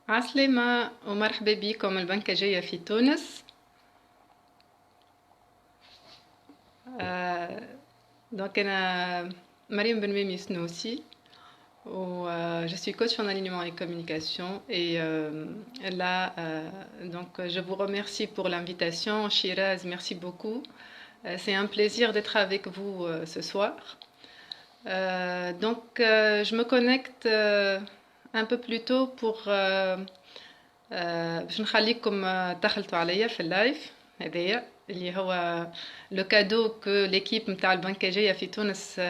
عسلامة ومرحبا بكم البنكجية في تونس. آه، أنا مريم بن ميمي سنوسي je suis coach en alignement et communication et là je vous remercie pour l'invitation. Shiraz, merci beaucoup. C'est un plaisir d'être avec vous ce soir. Je me connecte un peu plus tôt pour باش نخليكم دخلتوا عليا في اللايف هذايا اللي هو لو كادو كو ليكيب نتاع البنكاجيه في تونس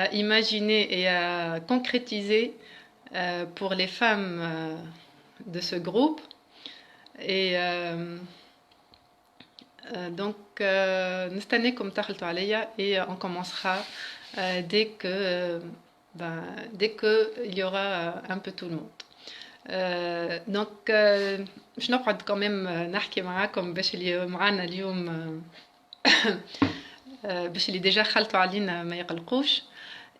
a imaginé et a concrétisé pour les femmes de ce groupe. Et نستناكم تخلطوا عليا et on commencera dès que il y aura un peu tout le monde. باش نقعد quand même نحكي معاكم باش اللي معانا اليوم باش اللي déjà خلطوا علينا ما يقلقوش.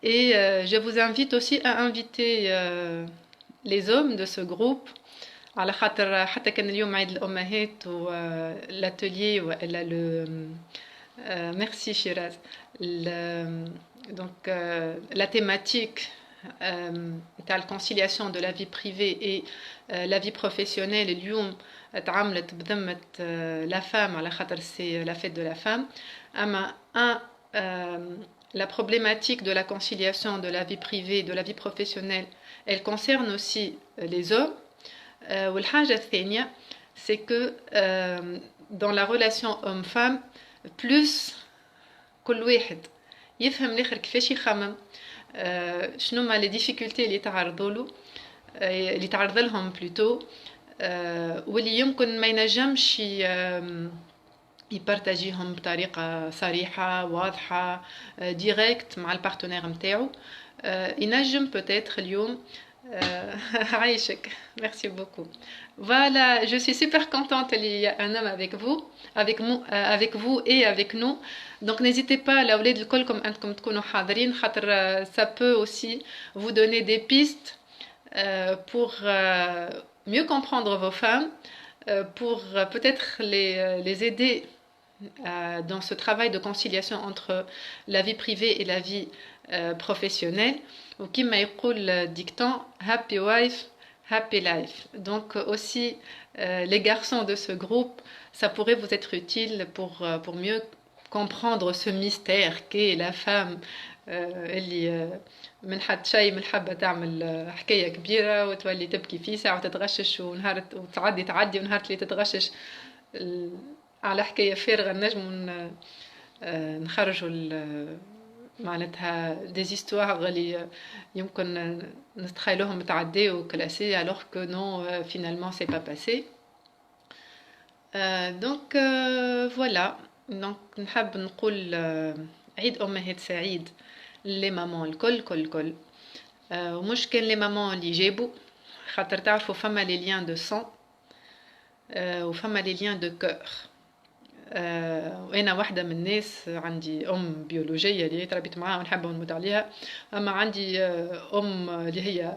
Et je vous invite aussi à inviter les hommes de ce groupe على خاطر حتى كان اليوم عيد الأمهات و l'atelier ولا merci Shiraz. La thématique تاع الكونسيلياسيون de la vie privée et la vie professionnelle اليوم تعاملت بذمة la femme على خاطر c'est la fête de la femme. أما la problématique de la conciliation de la vie privée et de la vie professionnelle, elle concerne aussi les hommes. والحاجة الثانية c'est que dans la relation homme-femme plus كل واحد يفهم الآخر كيفاش يخمم شنو ما les difficultés اللي تعرضوا له اللي تعرض لهم plutôt واللي يمكن ما ينجمش يبارتاجيهم بطريقة صريحة واضحة ديريكت مع البارتنير متاعو ينجم peut-être اليوم عايشك merci beaucoup. Voilà, je suis super contente qu'il y a un homme avec vous et avec nous. Donc n'hésitez pas الأولاد الكل كم أنتم تكونوا حاضرين خاطر ça peut aussi vous donner des pistes pour mieux comprendre vos femmes, pour peut-être les aider dans ce travail de conciliation entre la vie privée et la vie professionnelle. Ou qui m'a écrit le dicton Happy Wife, Happy Life. Donc aussi les garçons de ce groupe, ça pourrait vous être utile pour mieux comprendre ce mystère qu'est la femme اللي من حد شيء من حبة تعمل حكاية كبيرة وتولي تبكي فيه ساعة وتتغشش ونهار تعدي ونهار اللي تتغشش على حكاية فارغة نجم نخرجوا معناتها des histoires اللي يمكن نتخيلوهم متعدية وكلاسية alors que non finalement c'est pas passé. Voilà. Donc نحب نقول عيد أمهات سعيد لي مامون الكل ومش كان لي مامون اللي جابوا خاطر تعرفوا فما لي ليان دو سون وفما لي ليان دو كور. وانا واحده من الناس عندي ام بيولوجيه اللي تربيت معاها ونحب نموت عليها اما عندي ام اللي هي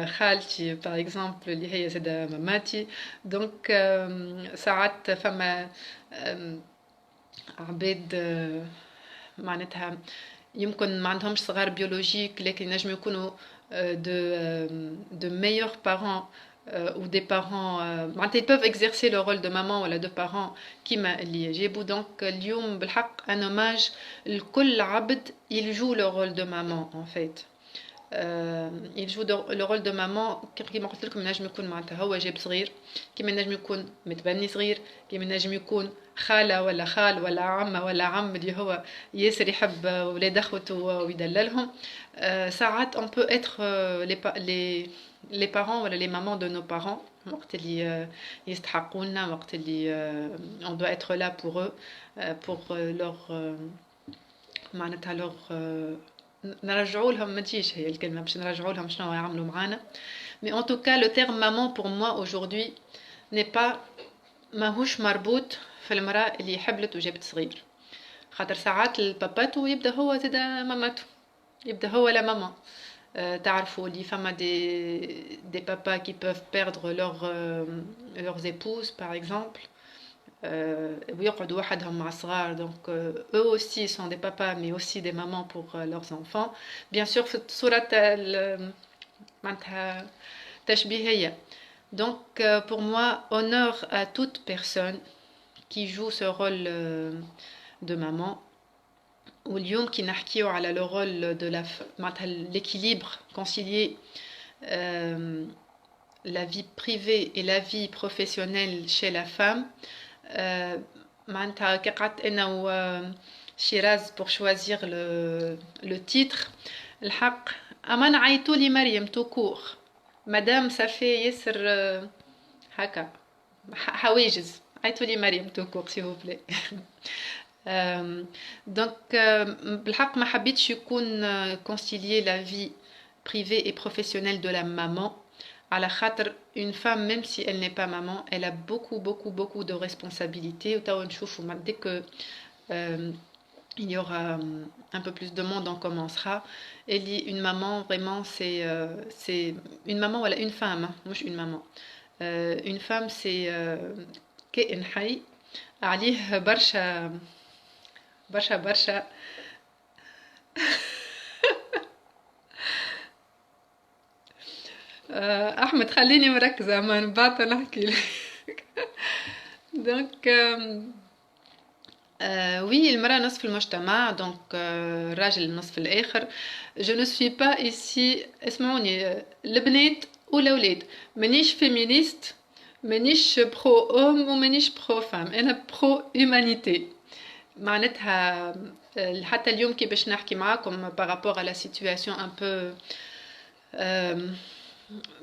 خالتي باغ اكزومبل اللي هي زاده ماماتي. دونك ساعات فما عباد معناتها يمكن ما عندهمش صغار بيولوجيك لكن ينجموا يكونوا de meilleurs parents ou des parents ils peuvent exercer le rôle de maman ou de parents كيما اللي جابوا. donc اليوم بالحق un hommage لكل عبد il joue le rôle de maman en fait. il joue le rôle de maman كيما قلت لكم ينجم يكون معناتها هو جاب صغير كيما ينجم يكون متبني صغير كيما ينجم يكون خالة ولا خال ولا عمة ولا عم اللي هو ياسر يحب ولاد اخوته ويدللهم. ساعات on peut être les parents ولا les mamans de nos parents وقت اللي يستحقونا وقت اللي on doit être là pour eux pour leur معناتها leur نرجعوا لهم ما تجيش هي الكلمة باش نرجعوا لهم شنو يعملوا معانا. mais en tout cas le terme maman pour moi aujourd'hui n'est pas ماهوش مربوط في المرأة اللي حبلت وجابت صغير خاطر ساعات الباباتو يبدا هو زادا ماماتو يبدا هو لا ماما تعرفوا les femmes des papas qui peuvent perdre leurs épouses par exemple. ويقعدوا وحدهم مع الصغار donc eux aussi sont des papas mais aussi des mamans pour leurs enfants bien sûr في الصورة معناتها تشبيهية donc pour moi honneur à toute personne qui joue ce rôle de maman واليوم كي نحكيو على le rôle de معناتها l'équilibre concilier la vie privée et la vie professionnelle chez la femme معناتها كي قعدت انا وشيراز pour choisir le titre الحق اما نعيطوا لي مريم تو كور مدام صافي ياسر هكا حواجز عيطوا لي مريم تو كور s'il vous plaît. Donc بالحق ما حبيتش يكون concilier la vie privée et professionnelle de la maman à la khatre une femme même si elle n'est pas maman elle a beaucoup de responsabilités dès que il y aura un peu plus de monde on commencera et une maman vraiment c'est une maman voilà une femme مش une maman une femme c'est كائن حي عليه برشا احمد خليني مركزه ما نبعث نحكي لك دونك oui المرأة نصف المجتمع دونك الراجل النصف الآخر je ne suis pas ici اسمعوني البنات والأولاد مانيش فيمينيست مانيش برو أم ومانيش برو فام أنا برو هيومانيتي معناتها حتى اليوم كي باش نحكي معاكم بارابور على سيتواسيون ان بو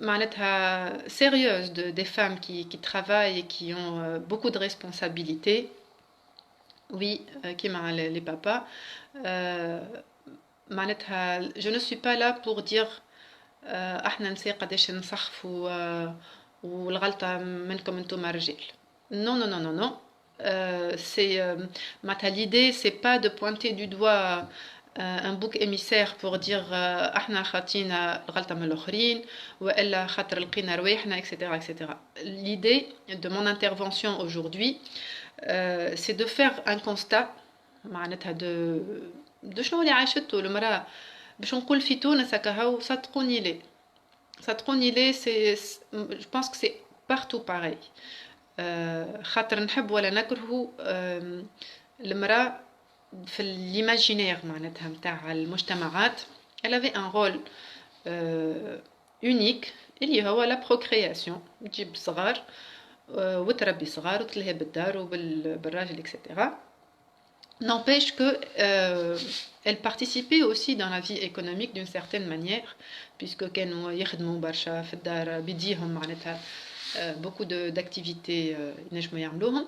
معناتها sérieuse des femmes qui travaillent et qui ont beaucoup de responsabilités. Oui, qui m'a les papas. معناتها je ne suis pas là pour dire احنا نساء قداش نسخفوا والغلطة منكم انتم الرجال. Non, non, non, non, non. L'idée c'est pas de pointer du doigt un bouc émissaire pour dire احنا خاطينا الغلطة من الآخرين وإلا خاطر لقينا رواحنا etc etc. L'idée de mon intervention aujourd'hui c'est de faire un constat معناتها de شنو اللي عاشته المرأة باش نقول في تونس هكا صدقوني ليه صدقوني ليه je pense que c'est partout pareil خاطر نحب ولا نكره المرأة في l'imaginaire معناتها متاع المجتمعات elle avait un rôle unique اللي هو la procréation تجيب صغار وتربي صغار وتلهي بالدار وبالراجل etc. N'empêche que elle participait aussi dans la vie économique d'une certaine manière puisque كانوا يخدموا برشا في الدار بيديهم معناتها beaucoup d'activités ينجموا يعملوهم.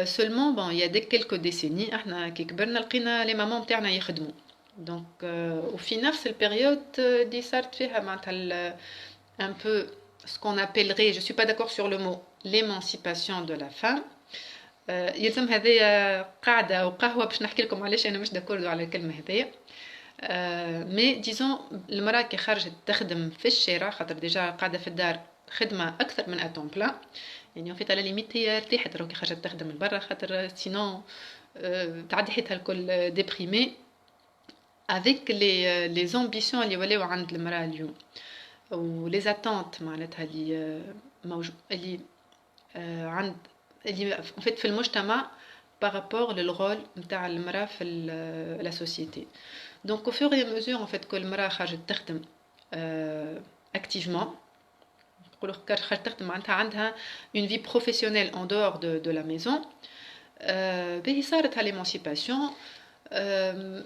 Seulement bon il y a quelques décennies احنا كي كبرنا لقينا les mamans تاعنا يخدموا donc وفي نفس البيريود دي صارت فيها معناتها un peu ce qu'on appellerait je suis pas d'accord sur le mot l'émancipation de la femme. يلزم هذايا قاعده وقهوه باش نحكي لكم علاش انا مش داكوردو على الكلمه هذايا مي ديزون المراه كي خرجت تخدم في الشارع خاطر ديجا قاعده في الدار خدمه اكثر من اتون بلان يعني في على ليميت هي ارتاحت راهي خرجت تخدم لبرا خاطر سينون تعدي حياتها الكل ديبريمي avec les ambitions اللي ولاو عند المراه اليوم ولي زاتونت معناتها اللي عند اللي en fait في المجتمع par rapport للرول نتاع المراه في la société. Donc au fur et à mesure en fait que المراه خرجت تخدم activement نقولوا خرجت تخدم معناتها عندها une vie professionnelle en dehors de la maison باهي صارت l'émancipation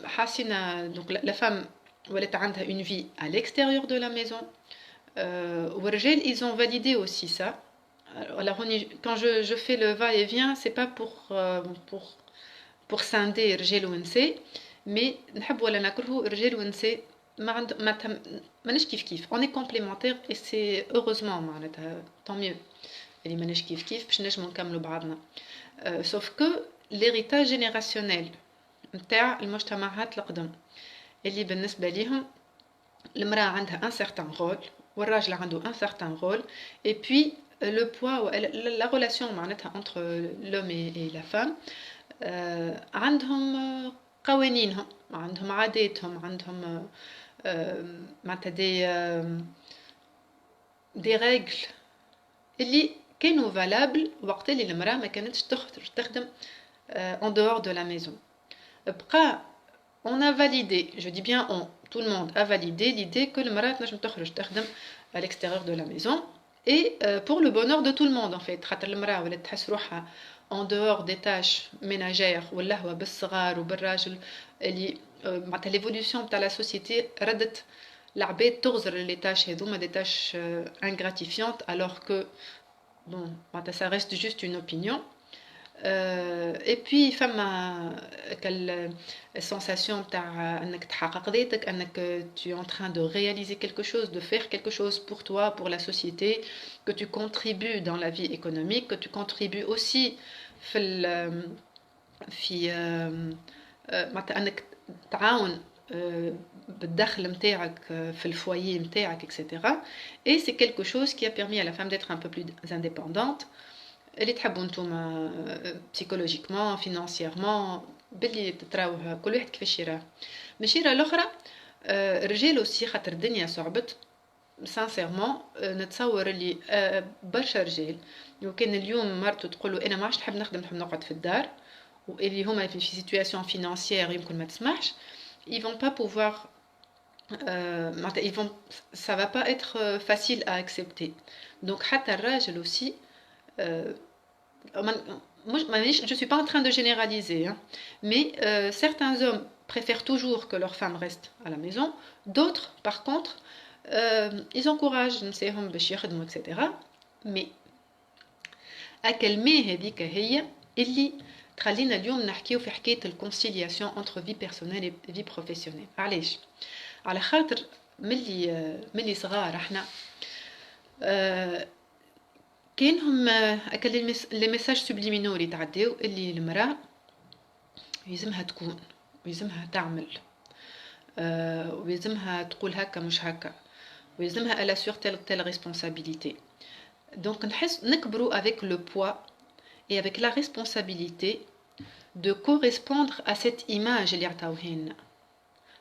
حاسين donc la femme ولات عندها une vie à l'extérieur de la maison والرجال ils ont validé aussi ça. Alors, quand je fais le va-et-vient, c'est pas pour scinder رجال ونساء mais نحب ولا نكرهوا رجال ونساء ماناش كيف on est complémentaires et c'est heureusement معناتها tant mieux اللي ماناش كيف باش نجموا نكملوا بعضنا sauf que l'héritage générationnel نتاع المجتمعات القدم اللي بالنسبه ليهم المرأة عندها un certain rôle والراجل عنده un certain rôle et puis le poids la relation معناتها entre l'homme et la femme عندهم قوانينهم عندهم عاداتهم عندهم معناتها دي règles اللي كانوا valables وقت اللي المرأة ما كانتش تخرج تخدم en dehors de la maison. بقى on a validé, je dis bien on, tout le monde a validé l'idée que المرأة تنجم تخرج تخدم à l'extérieur de la maison et pour le bonheur de tout le monde en fait. خاطر المرأة ولات تحس روحها en dehors des tâches ménagères واللهوة بالصغار وبالراجل اللي معناتها l'évolution تاع la société ردت العباد تغزر les tâches هذوما des tâches ingratifiantes alors que bon ça reste juste une opinion. Et puis فما sensation تاع انك تحقق ذاتك انك tu es en train de réaliser quelque chose, de faire quelque chose pour toi, pour la société, que tu contribues dans la vie économique, que tu contribues aussi في معناتها انك تعاون بالدخل نتاعك في الفوyer نتاعك etc. Et c'est quelque chose qui a permis à la femme d'être un peu plus indépendante. اللي تحبوا نتوما psychologiquement financièrement باللي تراوه كل واحد كيفاش يراه. من الشيره الاخرى الرجال aussi خاطر الدنيا صعبت sincèrement نتصور اللي برشا رجال لو كان اليوم مرته تقول له انا ما عادش نحب نخدم نحب نقعد في الدار واللي هما في situation financière يمكن ما تسمحش ils vont pas pouvoir ils vont ça va pas être facile à accepter. Donc حتى الراجل aussi je ne suis pas en train de généraliser, hein, mais certains hommes préfèrent toujours que leur femme reste à la maison. D'autres, par contre, ils encouragent etc. Mais أكلمة هذيك هي اللي تخلينا اليوم نحكيو في حكاية الكونسيلياسيون entre vie personnelle et vie professionnelle. علاش؟ على خاطر ملي صغار احنا كاينهم لي ميساج سوبليمينو اللي تعداو اللي المراه يلزمها تكون ويلزمها تعمل ويلزمها تقول هكا مش هكا ويلزمها elle assure telle responsabilité. Donc نحس نكبروا avec le poids et avec la responsabilité de correspondre à cette image اللي عطاوها لنا.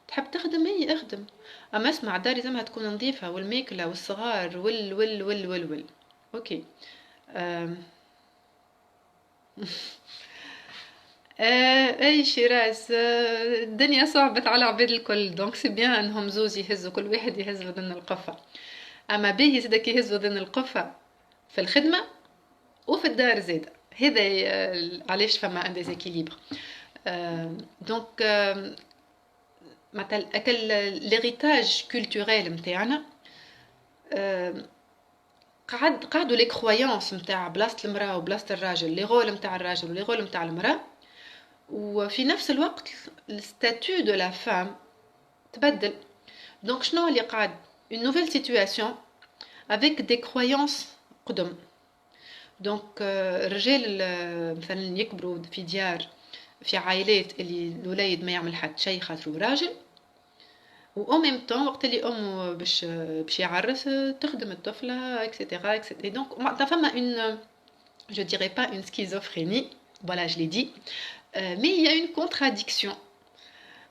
تحب تخدم هي اخدم اما اسمع دار لازمها تكون نظيفه والماكله والصغار وال اوكي اي شيراز الدنيا صعبت على عباد الكل دونك سي بيان انهم زوز يهزوا كل واحد يهز وذن القفه اما باهي زادك يهز وذن القفه في الخدمه وفي الدار زاد هذا علاش فما ان ديزيكيليبر دونك مثلا اكل ليريتاج كولتوريل نتاعنا قعدوا لي كرويونس نتاع بلاصه المراه وبلاصه الراجل لي رول نتاع الراجل ولي رول نتاع المراه وفي نفس الوقت الستاتيو دو لا فام تبدل دونك شنو اللي قاعد une nouvelle situation avec des croyances قدم دونك الرجال مثلا يكبروا في ديار في عائلات اللي الوليد ما يعمل حتى شيء خاطرو راجل و en même temps وقت اللي امه باش يعرس تخدم الطفله اكسيتيرا اكسيتيرا دونك معناتها فما une je dirais pas une schizophrénie voilà je l'ai dit mais il y a une contradiction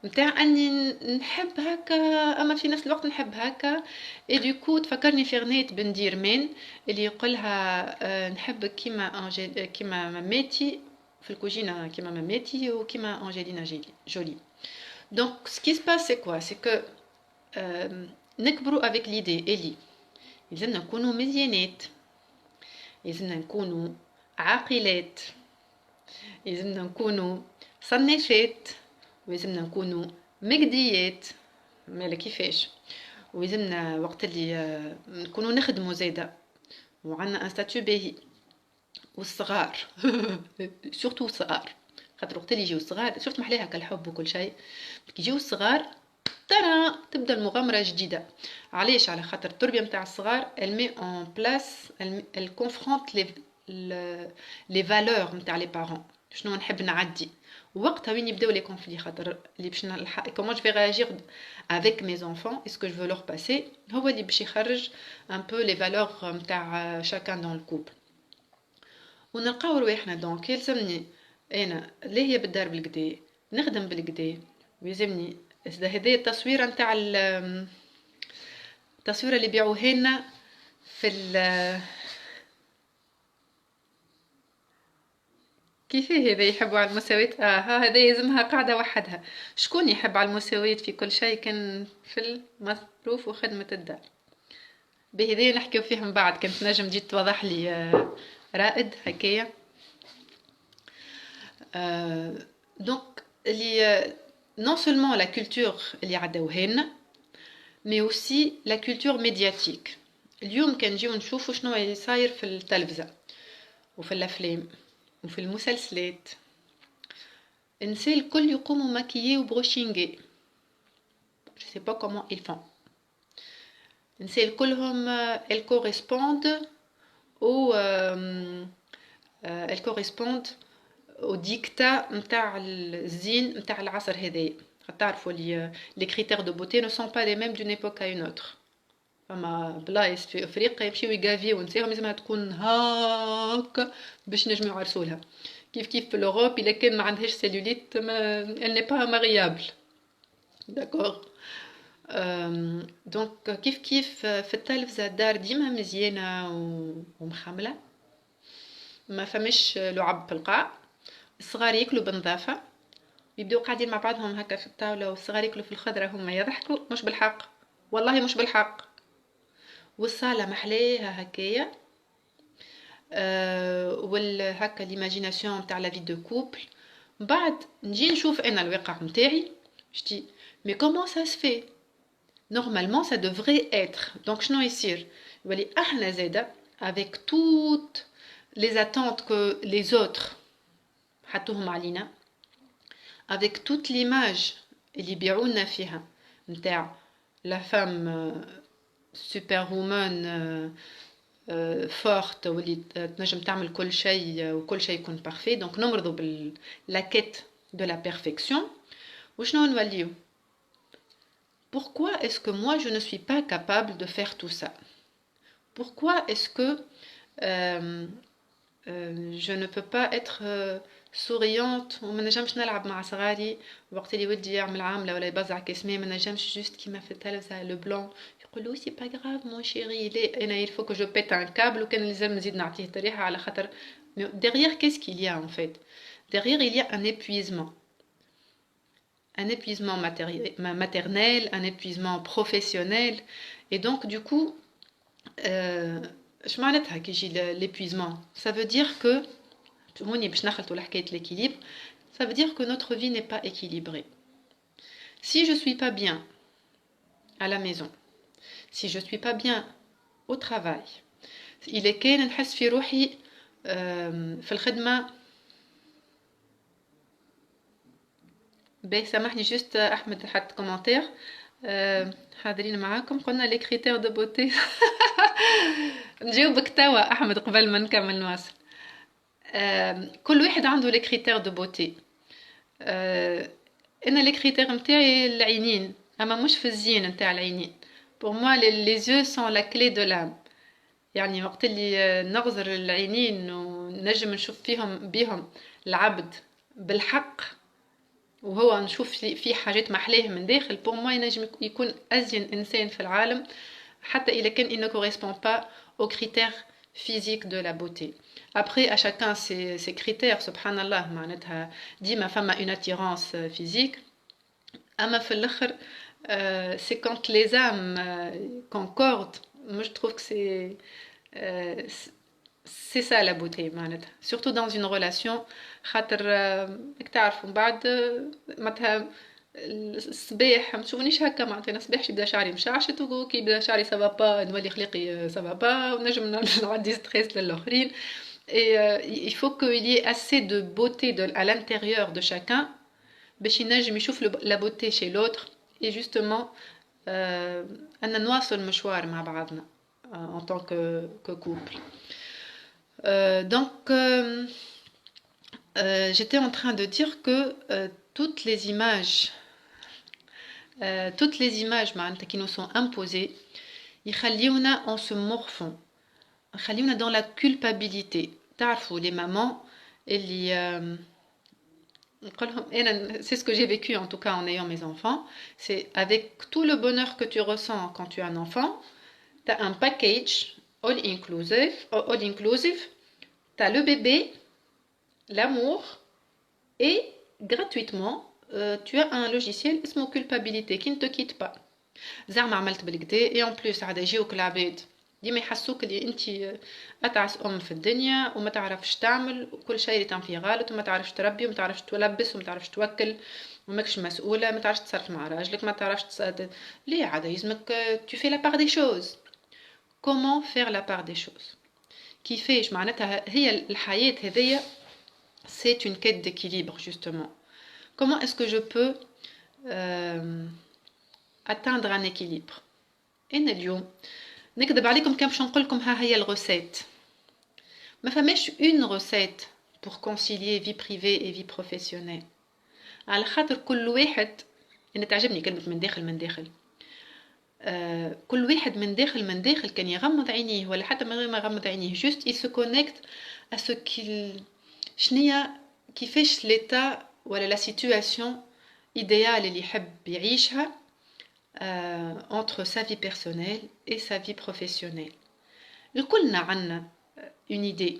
نتاع اني نحب هكا اما في نفس الوقت نحب هكا et du coup تفكرني في غنية بن ديرمان اللي يقولها نحب كيما ماماتي في الكوجينه كيما ماماتي وكيما أنجلينا جولي. Donc ce qui se passe c'est quoi? C'est que نكبروا avec l'idée اللي لازمنا نكونوا مزيانات لازمنا نكونوا عاقلات لازمنا نكونوا صنافات ولازمنا نكونوا مجديات مالا كيفاش ولازمنا وقت اللي نكونوا نخدموا زاده وعندنا ان ستاتيو باهي والصغار سورتو الصغار خاطر وقت اللي يجيو الصغار شفت محلاها كالحب وكل شيء كي يجيو الصغار ترى تبدا المغامره جديده علاش على خاطر التربيه نتاع الصغار elle met en place elle confronte les valeurs نتاع les parents شنو نحب نعدي وقتها وين يبداو لي كونفلي خاطر اللي باش كومون جو في réagir avec mes enfants est-ce que je veux leur passer هو اللي باش يخرج un peu les valeurs نتاع chacun dans le couple ونلقاو رواحنا دونك يلزمني انا اللي هي بالدار بالكدا نخدم بالكدا ويلزمني هذه التصويره نتاع التصويره اللي بيعوها لنا في كيف هذا يحبوا على المساواة هذا يلزمها قاعدة وحدها شكون يحب على المساواة في كل شيء كان في المصروف وخدمة الدار بهذا نحكيو فيه من بعد كنت نجم جيت توضح لي رائد هكايا دونك اللي non seulement la culture اللي عداوها لنا mais aussi la culture médiatique اليوم كنجيو نشوفوا شنو صاير في التلفزة وفي الافلام وفي المسلسلات النساء الكل يقوموا ماكيي وبروشينغي je sais pas comment ils font النساء الكلهم elles correspondent au elles correspondent au dictat نتاع الزين نتاع العصر هذايا تعرفوا les critères de beauté ne sont pas les mêmes d'une époque à une autre فما بلايص في افريقيا يمشيو يغافيو نساهم لازمها تكون هاكا باش نجمو يعرسولها كيف في الاوروب الا كان ما عندهاش سيلوليت elle n'est pas mariable d'accord دونك كيف في التلفزه الدار ديما مزيانه ومخمله ما فماش لعب في القاع الصغار ياكلوا بنظافه يبداو قاعدين مع بعضهم هكا في الطاوله والصغار ياكلوا في الخضره هما يضحكوا مش بالحق والله مش بالحق والصاله محلاها هكايا والهكا ليماجيناسيون نتاع لا في دو كوبل بعد نجي نشوف انا الواقع نتاعي شتي مي كومون سا سفي نورمالمون سا دوفري اتر دونك شنو يصير يولي احنا زاده avec toutes les attentes que les autres حطوهم علينا avec toute l'image اللي بيعولنا فيها نتاع la femme superwoman forte واللي تنجم تعمل كل شيء وكل شيء يكون parfait donc نمرضوا la quête de la perfection وشنو نوليو pourquoi est-ce que moi je ne suis pas capable de faire tout ça pourquoi est-ce que je ne peux pas être souriante وما نجمش نلعب مع صغاري وقت اللي ولدي يعمل عامله ولا يبزع كسمه ما نجمش جوست كيما في التلفزه لو بلون يقولوا سي با غراف مون شيري لي انا il faut que je pète un câble وكان لازم نزيد نعطيه طريحه على خاطر derrière qu'est-ce qu'il y a en fait derrière il y a un épuisement maternel un épuisement professionnel et donc du coup اش معناتها كي يجي l'épuisement ça veut dire que موني باش نخلطوا لحكايه l'équilibre ça veut dire que notre vie n'est pas équilibrée si je suis pas bien à la maison si je suis pas bien au travail إلا كان نحس في روحي في الخدمه باهي سامحني جوست احمد حط كومنتير حاضرين معاكم قلنا لي كريتير دو بوتي نجاوبك توا احمد قبل ما نكمل نواصل كل واحد عنده لي كريتير دو بوتي انا لي كريتير نتاعي العينين اما مش في الزين نتاع العينين pour moi les yeux sont la clé de l'âme يعني وقت اللي نغزر العينين ونجم نشوف بيهم العبد بالحق وهو نشوف فيه حاجات محلاه من داخل pour moi ينجم يكون أزين إنسان في العالم حتى إذا كان il ne correspond pas aux critères physiques de la beauté. Après à chacun ses critères subhanallah معناتها ديما فما une attirance physique أما في الآخر c'est quand les âmes concordent moi je trouve que c'est ça la beauté معناتها surtout dans une relation خاطر راك تعرفوا من بعد معناتها الصباح ما تشوفونيش هكا معناتها الصباح يبدا شعري مشعشت وكي يبدا شعري سافا با نولي خليقي سافا با ونجم نعدي ستريس للاخرين et il faut qu'il y ait assez de beauté à l'intérieur de chacun باش ينجم يشوف la beauté chez l'autre et justement أن نواصل المشوار مع بعضنا en tant que couple donc j'étais en train de dire que toutes les images معناتها qui nous sont imposées يخليونا en se morfant يخليونا dans la culpabilité تعرفوا les mamans اللي c'est ce que j'ai vécu en tout cas en ayant mes enfants, c'est avec tout le bonheur que tu ressens quand tu as un enfant, tu as un package all inclusive, tu as le bébé, l'amour et gratuitement tu as un logiciel اسمه culpabilité qui ne te quitte pas. زعما عملت بالكدا et en plus عاد يجيوك العباد ديما يحسوك اللي انت اتعس في الدنيا وما تعرفش تعمل وكل شيء اللي تعمل فيه غلط وما تعرفش تربي وما تعرفش تلبس وما تعرفش توكل وماكش مسؤوله ما تعرفش تصرف مع راجلك ما تعرفش ليه عاد يلزمك tu fais la part des choses. Comment faire la part des choses كيفاش معناتها هي الحياه هذيا c'est une quête d'équilibre justement. Comment est-ce que je peux atteindre un équilibre. أنا اليوم نكذب عليكم كان باش نقول لكم ها هي الغوسيت. ما فماش une recette pour concilier vie privée et vie professionnelle. على خاطر كل واحد أنا تعجبني كلمة من داخل كل واحد من داخل كان يغمض عينيه ولا حتى من غير ما يغمض عينيه juste il se connecte à ce qu'il شنيا كيفاش l'état ولا la situation idéale اللي يحب يعيشها entre sa vie personnelle et sa vie professionnelle. الكلنا عنا une idée.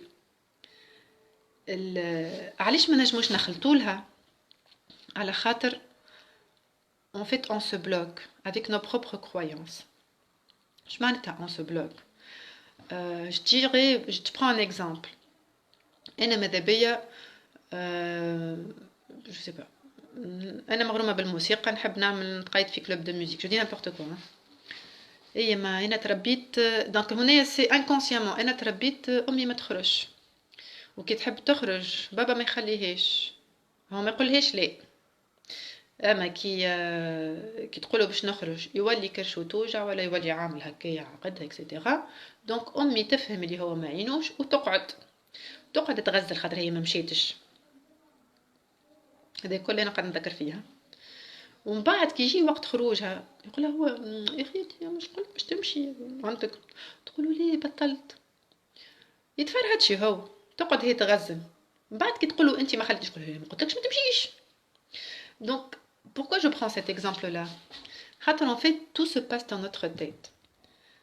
علاش ما نجموش نخلطولها؟ على خاطر en fait on se bloque avec nos propres croyances. Je معناتها on se bloque. Je te prends un exemple. أنا ماذا بيا je sais pas. أنا مغرومة بالموسيقى نحب نقايد في كلوب دو ميوزيك. Je dis n'importe quoi. اي ما انا تربيت دونك هنا سي انكونسيامون انا تربيت امي ما تخرجش وكي تحب تخرج بابا ما يخليهاش هو ما يقولهاش لا اما كي تقولوا باش نخرج يولي كرشو توجع ولا يولي عامل هكايا عقدها اكسيتيرا دونك امي تفهم اللي هو ما عينوش وتقعد تغزل خاطر هي ما مشيتش هذا كل انا قاعد نذكر فيها ومن بعد كي يجي وقت خروجها يقول هو يا خيتي مش قلت باش تمشي عندك تقولوا ليه بطلت يتفرهد شي هو تقعد هي تغزل من بعد كي تقولوا انت ما خليتيش تقول ما قلتلكش ما تمشيش donc pourquoi je prends cet exemple là خاطر en fait tout se passe dans notre tête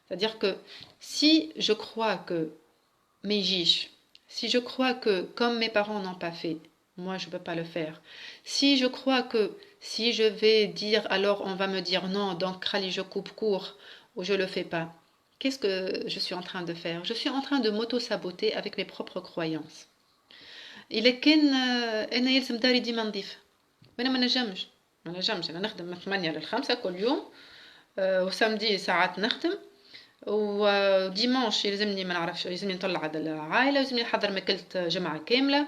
c'est-à-dire que si je crois que ما يجيش si je crois que comme mes parents n'ont pas fait moi je peux pas le faire si je crois que si je vais dire alors on va me dire non donc Khali je coupe court ou je le fais pas qu'est-ce que je suis en train de faire je suis en train de m'auto-saboter avec mes propres croyances إلا كان أنا يلزم داري ديما نظيف أنا ما نجمش أنا نخدم من 8 ل 5 كل يوم وسامدي ساعات نخدم وديمانش يلزمني ما نعرفش يلزمني نطلع على العائلة يلزمني نحضر ماكلة جمعة كاملة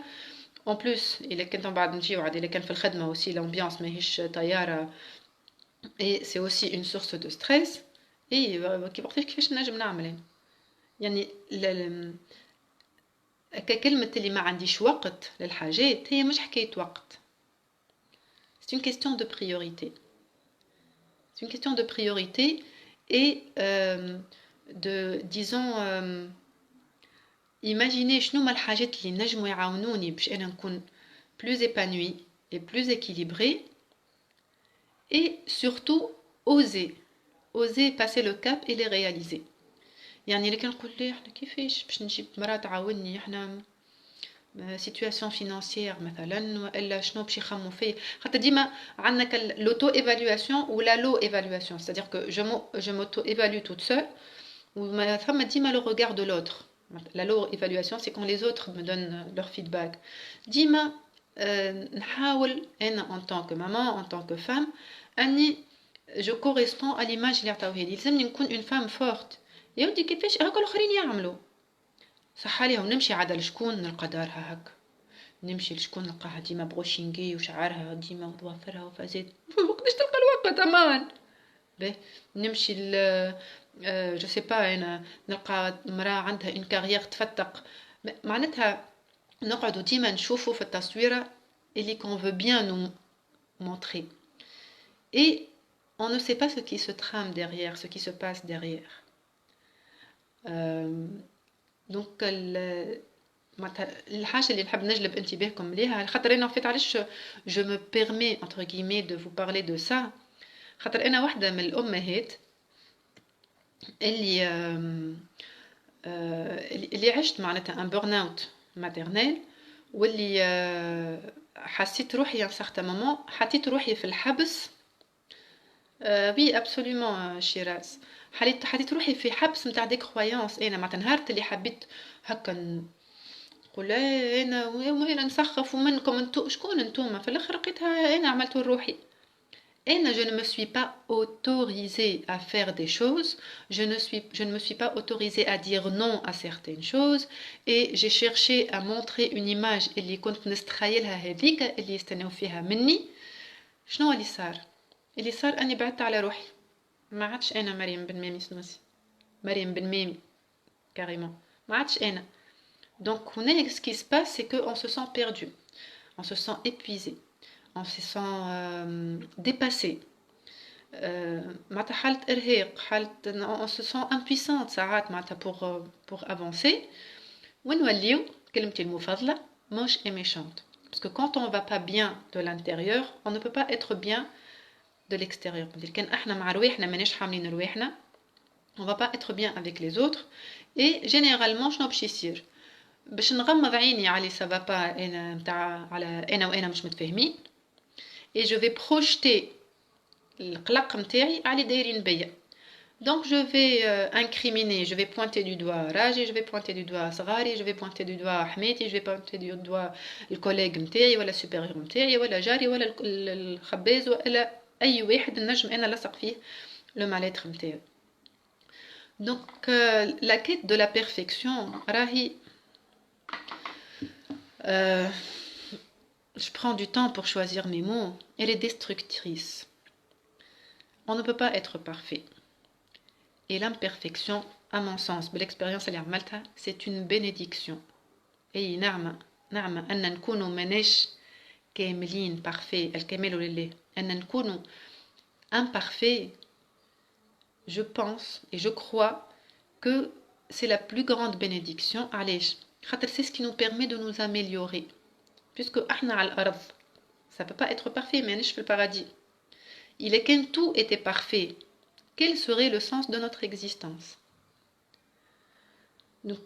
en plus إلا كنت من بعد نجي وعاد إلا كان في الخدمة aussi l'ambiance ماهيش طيارة et c'est aussi une source de stress et كيفاش نجم نعمل يعني كلمة اللي ما عنديش وقت للحاجات هي مش حكاية وقت c'est une question de priorité c'est une question de priorité et de disons imaginez شنو هما الحاجات اللي نجموا يعاونوني باش انا نكون plus épanouie et plus équilibrée et surtout oser passer le cap et les réaliser يعني اللي كنقول ليه احنا كيفاش باش نجيب مرا تعاوني احنا situation financière مثلا والا شنو باش يخموا فيه خاطر ديما عندنا لوتو ايفالواسيون ولا لو ايفالواسيون c'est-à-dire que je m'auto évalue toute seule وما فما ديما le regard de l'autre la low évaluation c'est quand les autres me donnent leur feedback ديما نحاول انا en tant que maman en tant que femme اني je correspond à l'image اللي عطاوها لي لازمني نكون une femme forte يا ودي كيفاش هاكا الاخرين يعملوا صح عليها ونمشي عاد لشكون نلقى دارها هكا نمشي لشكون نلقاها ديما بروشينغي وشعرها ديما وضوافرها وفازات وقتاش تلقى الوقت امان باهي نمشي جو سي با انا نلقى مراه عندها اون كارير تفتق معناتها نقعدوا ديما نشوفوا في التصويرة اللي qu'on veut bien nous montrer. Et on ne sait pas ce qui se trame derrière, ce qui se passe derrière. Donc الحاجة اللي نحب نجلب انتباهكم ليها خاطر انا فيت علاش je me permets entre guillemets de vous parler de ça خاطر انا واحدة من الامهات اللي اللي عشت معناتها ان بورن اوت ماتيرنيل واللي حسيت روحي ان سارتان مومون حطيت روحي في الحبس وي ابسوليومون شيراز حطيت روحي في حبس نتاع دي كرويونس انا معناتها نهار اللي حبيت هكا نقول انا نسخف ومنكم انتو شكون انتوما في الاخر لقيتها انا عملت لروحي. Je ne me suis pas autorisée à faire des choses, je ne me suis pas autorisée à dire non à certaines choses et j'ai cherché à montrer une image اللي كنت نستخيلها هذيك اللي يستناو فيها مني. شنو اللي صار؟ اللي صار اني بعدت على روحي ما عادش انا مريم بن ميمي سنوسي مريم بن ميمي كاريمون ما عادش انا. Donc هنا ce qui se passe c'est que on se sent perdu, on se sent épuisé, on se sent dépassé. معناتها حالة إرهاق حالة on se sent impuissante ساعات معناتها pour avancer ونوليو كلمتي المفضلة moche et méchante. Parce que quand on va pas bien de l'intérieur, on ne peut pas être bien de l'extérieur. كان احنا مع رواحنا ماناش حاملين رواحنا on va pas être bien avec les autres et généralement شنو باش يصير باش نغمض عيني على ça va pas انا نتاع على انا وانا مش متفاهمين et je vais projeter القلق نتاعي على دايرين بيا. Donc je vais incriminer, je vais pointer du doigt راجي, je vais pointer du doigt صغاري, je vais pointer du doigt حماتي, je vais pointer du doigt الكوليج نتاعي ولا السوبيريور نتاعي ولا جاري ولا الخباز ولا اي واحد نجم انا لصق فيه لو ماليتر نتاعي. Donc la quête de la perfection راهي je prends du temps pour choisir mes mots, elle est destructrice. On ne peut pas être parfait. Et l'imperfection, à mon sens, بالexpérience اللي عملتها, c'est une bénédiction. أي نعمة أن نكونوا مناش كاملين parfait, الكمال لله. أن نكونوا imparfait, je pense et je crois que c'est la plus grande bénédiction. علاش؟ خاطر c'est ce qui nous permet de nous améliorer. Puisque احنا على الأرض, ça peut pas être parfait, مانيش في الباراديس. Il est que tout était parfait. Quel serait le sens de notre existence? Donc,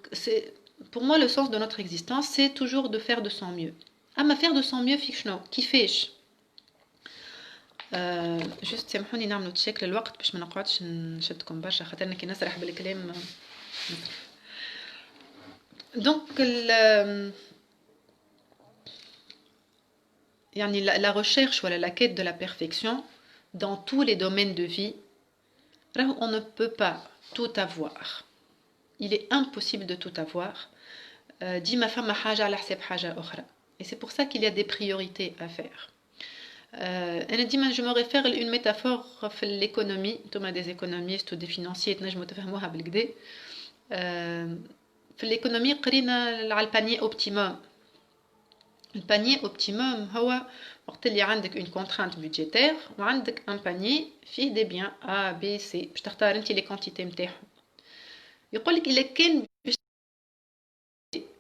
pour moi, le sens de notre existence, c'est toujours de faire de son mieux. أما faire de son mieux فيك كيفاش؟ juste سامحوني نعملوا تشيك للوقت باش ما نقعدش نشدكم برشا خاطر كي نسرح بالكلام. Donc يعني la recherche ولا la quête de la perfection dans tous les domaines de vie, on ne peut pas tout avoir. Il est impossible de tout avoir. ديما فما حاجة على حساب حاجة أخرى. Et c'est pour ça qu'il y a des priorités à faire. أنا ديما je me réfère à une métaphore في l'économie. نتوما des économistes ou des financiers تنجموا تفهموها بالكدا. في l'économie قرينا على البانيي أوبتيموم. البانيي أوبتيموم هو وقت اللي عندك une contrainte budgétaire وعندك un panier فيه des biens A, B, C باش تختار انت لي كونتيتي نتاعهم. يقول لك إلا كان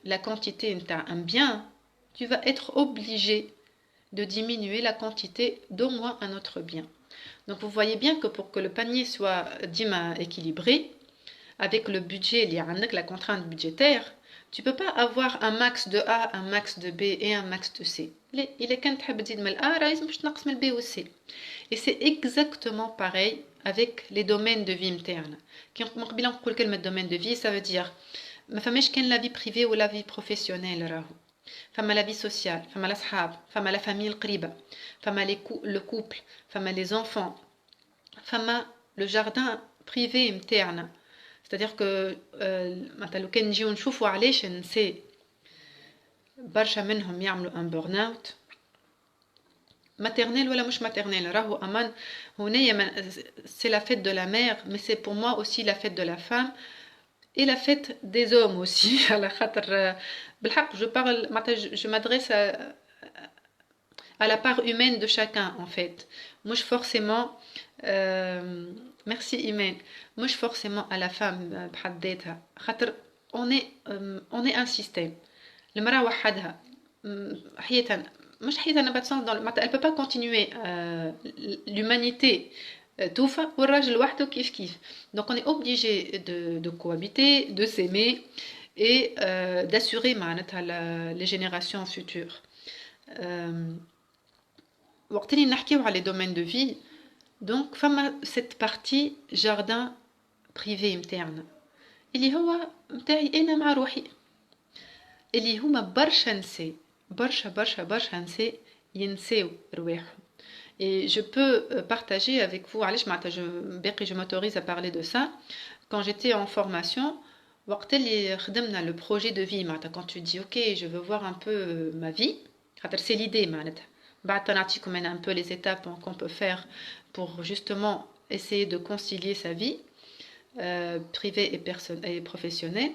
la quantité نتاع un bien, tu vas être obligé de diminuer la quantité d'au moins un autre bien. Donc vous voyez bien que pour que le panier soit dima équilibré, avec le budget, la contrainte budgétaire, tu ne peux pas avoir un max de A, un max de B et un max de C. Il est quand tu veux de A, il faut de B ou C. Et c'est exactement pareil avec les domaines de vie interne. Quand on dit le domaine de vie, ça veut dire ما فماش كان la vie privée ou la vie professionnelle راهو. فما la vie sociale, فما الأصحاب, فما la famille القريبة, فما le couple, فما les enfants, فما le jardin privé متاعنا. C'est-à-dire que مثلا لو كان نجيو نشوفوا علاش نساء برشا منهم يعملوا un burn out maternel ولا مش maternel راهو أمان هنايا c'est la fête de la mère mais c'est pour moi aussi la fête de la femme. et la fête des hommes aussi. على خاطر بالحق je parle je m'adresse à la part humaine de chacun en fait. Moi je forcément merci Imen. Moi je forcément à la femme بحد ذاتها خاطر on est un système. المرأة وحدها حياتها مش حياتها elle peut pas continuer l'humanité توفى والراجل وحده كيف كيف. Donc on est obligé de cohabiter, de s'aimer et d'assurer معناتها les générations futures. وقت اللي نحكيو على les domaines de vie, donc فما cette partie jardin privé متاعنا اللي هو متاعي انا مع روحي اللي هما برشا نساء برشا نساء ينساو رواحهم. Et je peux partager avec vous, je m'autorise à parler de ça. Quand j'étais en formation, وقت اللي خدمنا le projet de vie, quand tu dis ok, je veux voir un peu ma vie, c'est l'idée. بعد تنعطيكم un peu les étapes qu'on peut faire pour justement essayer de concilier sa vie privée et professionnelle.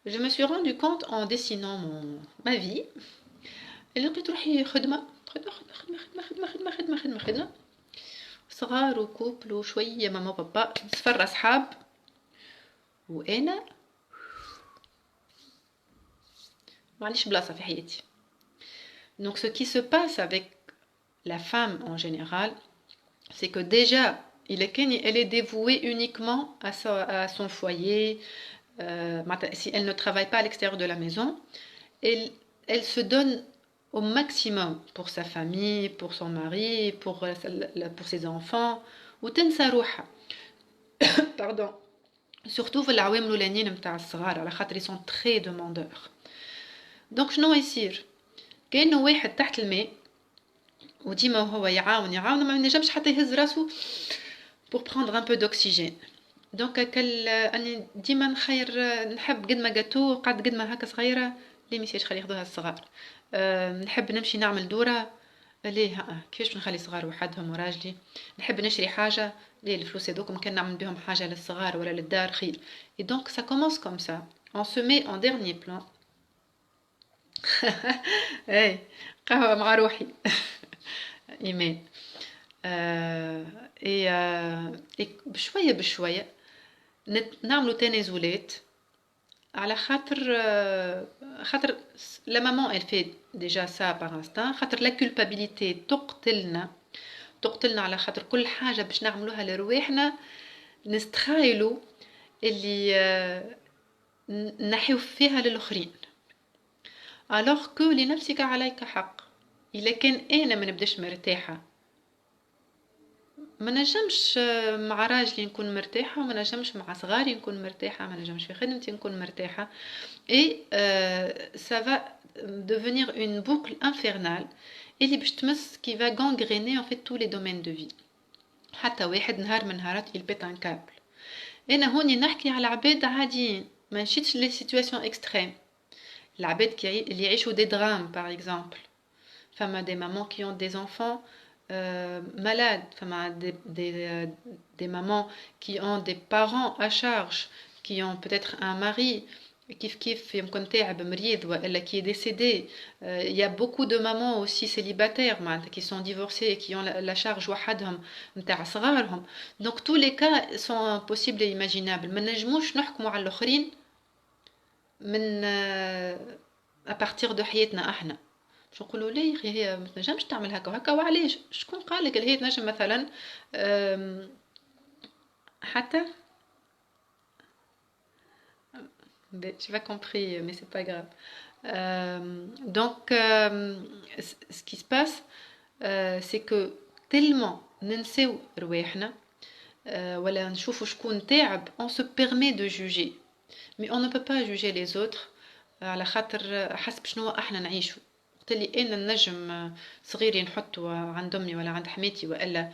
Je me suis rendu compte en dessinant ma vie. اللي لقيت روحي خدمة خدمة صغار وكوبل وشوية ماما بابا صفر أصحاب وأنا معليش بلاصة في حياتي. Donc ce qui se passe avec la femme en général, c'est que déjà elle est dévouée uniquement à son foyer. Si elle ne travaille pas à l'extérieur de la maison, elle se donne au maximum pour sa famille, pour son mari, pour ses enfants. وتنسى روحها. Pardon. Surtout في العوام الأولانيين متاع الصغار على خاطر ils sont très demandeurs. Donc شنو يصير؟ كأنه واحد تحت الماء وديما هو يعاون ما ينجمش حتى يهز راسه pour prendre un peu d'oxygène. Donc أني ديما نخير نحب قد ما جاتو قد ما هكا صغيرة ليه ميسيش خلي ياخذوها الصغار. نحب نمشي نعمل دورة ليه كيفاش باش نخلي صغار وحدهم وراجلي. نحب نشري حاجة ليه الفلوس هذوك ممكن نعمل بهم حاجة للصغار ولا للدار خير. Et donc ça commence comme ça. On se met en dernier plan. اي قهوة مع روحي. إيمان. et بشوية نعملوا تنازلات على خاطر la maman elle fait déjà ça par instinct خاطر la culpabilité تقتلنا على خاطر كل حاجة باش نعملوها لرواحنا نستخايلوا اللي نحيو فيها للآخرين alors que لنفسك عليك حق. إلا كان أنا ما نبداش مرتاحة ما نجمش مع راجلي نكون مرتاحة وما نجمش مع صغاري نكون مرتاحة ما نجمش في خدمتي نكون مرتاحة. Et ça va devenir une boucle infernale اللي باش تمس qui va gangréner en fait tous les domaines de vie. حتى واحد نهار من نهارات il pète un câble. أنا هوني نحكي على عباد عاديين ما نشيتش les situations extrêmes. العباد اللي يعيشوا des drames par exemple. فما des mamans qui ont des enfants malades, des mamans qui ont des parents à charge, qui ont peut-être un mari qui est décédé. Il y a beaucoup de mamans aussi célibataires qui sont divorcées et qui ont la charge donc tous les cas sont possibles et imaginables. ما نجموش نحكموا على الآخرين من à partir de حياتنا احنا. باش نقولوا ليه هي ما تنجمش تعمل هكا وهكا وعلاش شكون قال لك هي تنجم مثلا حتى j'ai pas compris mais c'est pas grave. Donc ce qui se passe c'est que tellement ننساو رواحنا ولا نشوفوا شكون تعب on se permet de juger mais on ne peut pas juger les autres على خاطر حسب شنو احنا نعيشوا. اللي انا النجم صغيري نحطه عند امي ولا عند حماتي والا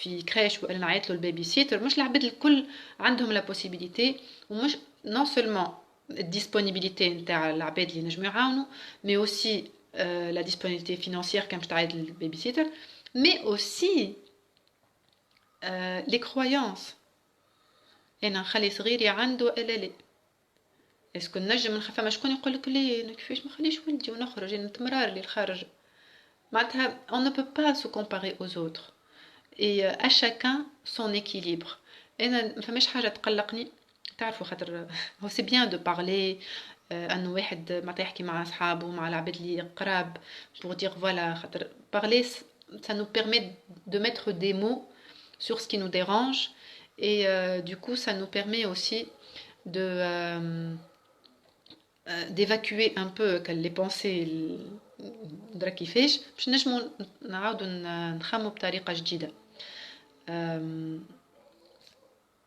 في كراش والا نعيط له البيبي سيتر مش العباد الكل عندهم لا بوسيبيليتي ومش نون سولمون الديسپونيبيليتي نتاع العباد اللي نجموا يعاونوا مي اوسي لا ديسپونيبيليتي فينانسيير كان باش تعيط للبيبي سيتر مي اوسي لي كرويانس انا نخلي صغيري عنده ولا لا؟ اسكو نجم نخاف ما شكون يقول لك ليه انا كيفاش ما نخليش ولدي ونخرج انا تمرار لي الخارج معناتها on ne peut pas se comparer aux autres et à chacun son équilibre انا ما فماش حاجه تقلقني تعرفوا خاطر هو سي بيان دو بارلي انه واحد معناتها يحكي مع اصحابه مع العباد اللي قراب pour dire voilà خاطر parler ça nous permet de mettre des mots sur ce qui nous dérange et du coup ça nous permet aussi de d'évacuer un peu les pensées درا كيفاش باش نجمو نعاودو نخمو بطريقة جديدة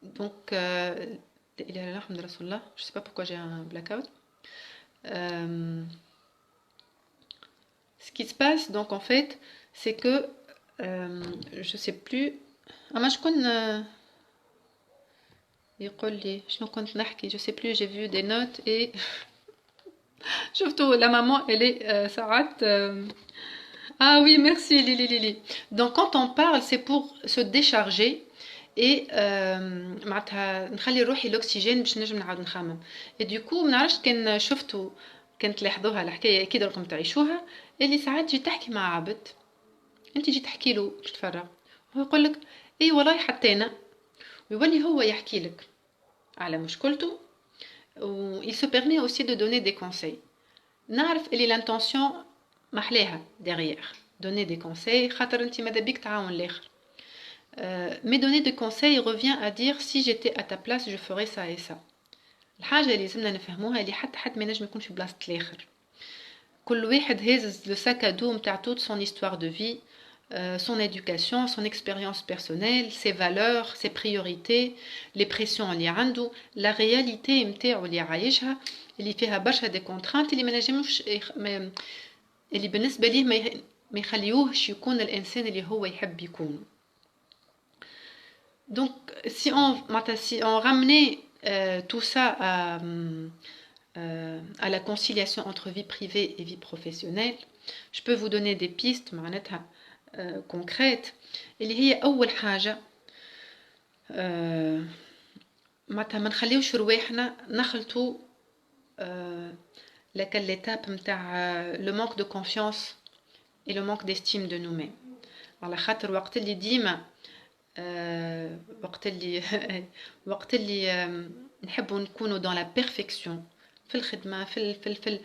دونك إلى الحمد رسول الله je sais pas pourquoi j'ai un blackout ce qui se passe donc en fait c'est que je sais plus اما شكون يقول لي شنو كنت نحكي je sais plus j'ai vu des notes et surtout la maman elle est Sarat ah oui merci Lili donc quand on parle c'est pour se décharger et معناتها نخلي روحي الاكسجين باش نجم نعاود نخمم et du coup ما نعرفش كان شفتوا كان تلاحظوها الحكايه اكيد راكم تعيشوها اللي ساعات تجي تحكي مع عبد انت تجي تحكي له باش تفرغ هو يقول لك اي والله حتى انا ويولي هو يحكي لك على مشكلته و il se permet aussi de donner des conseils نعرف اللي l'intention محلاها derrière donner des conseils خاطر انت ماذا بيك تعاون الاخر mais donner des conseils revient à dire si j'étais à ta place je ferais ça et ça الحاجه اللي لازمنا نفهموها اللي حتى ما ينجم يكون في بلاصه الاخر كل واحد هاز لو ساك ا دو نتاع toute son histoire de vie son éducation, son expérience personnelle, ses valeurs, ses priorités, les pressions اللي عنده, la réalité نتاعو اللي عايشها اللي فيها برشا دي كونترانت اللي ما نجموش اللي بالنسبه ليه ما يخليوهش يكون الانسان اللي هو يحب يكون. Donc si on ramenait tout ça à la conciliation entre vie privée et vie professionnelle, je peux vous donner des pistes معناتها concrètes اللي هي أول حاجة معناتها ما نخليوش رواحنا نخلطوا l'étape نتاع le manque de confiance et le manque d'estime de nous-mêmes على خاطر وقت اللي ديما وقت اللي نحبوا نكونوا dans la perfection في الخدمة في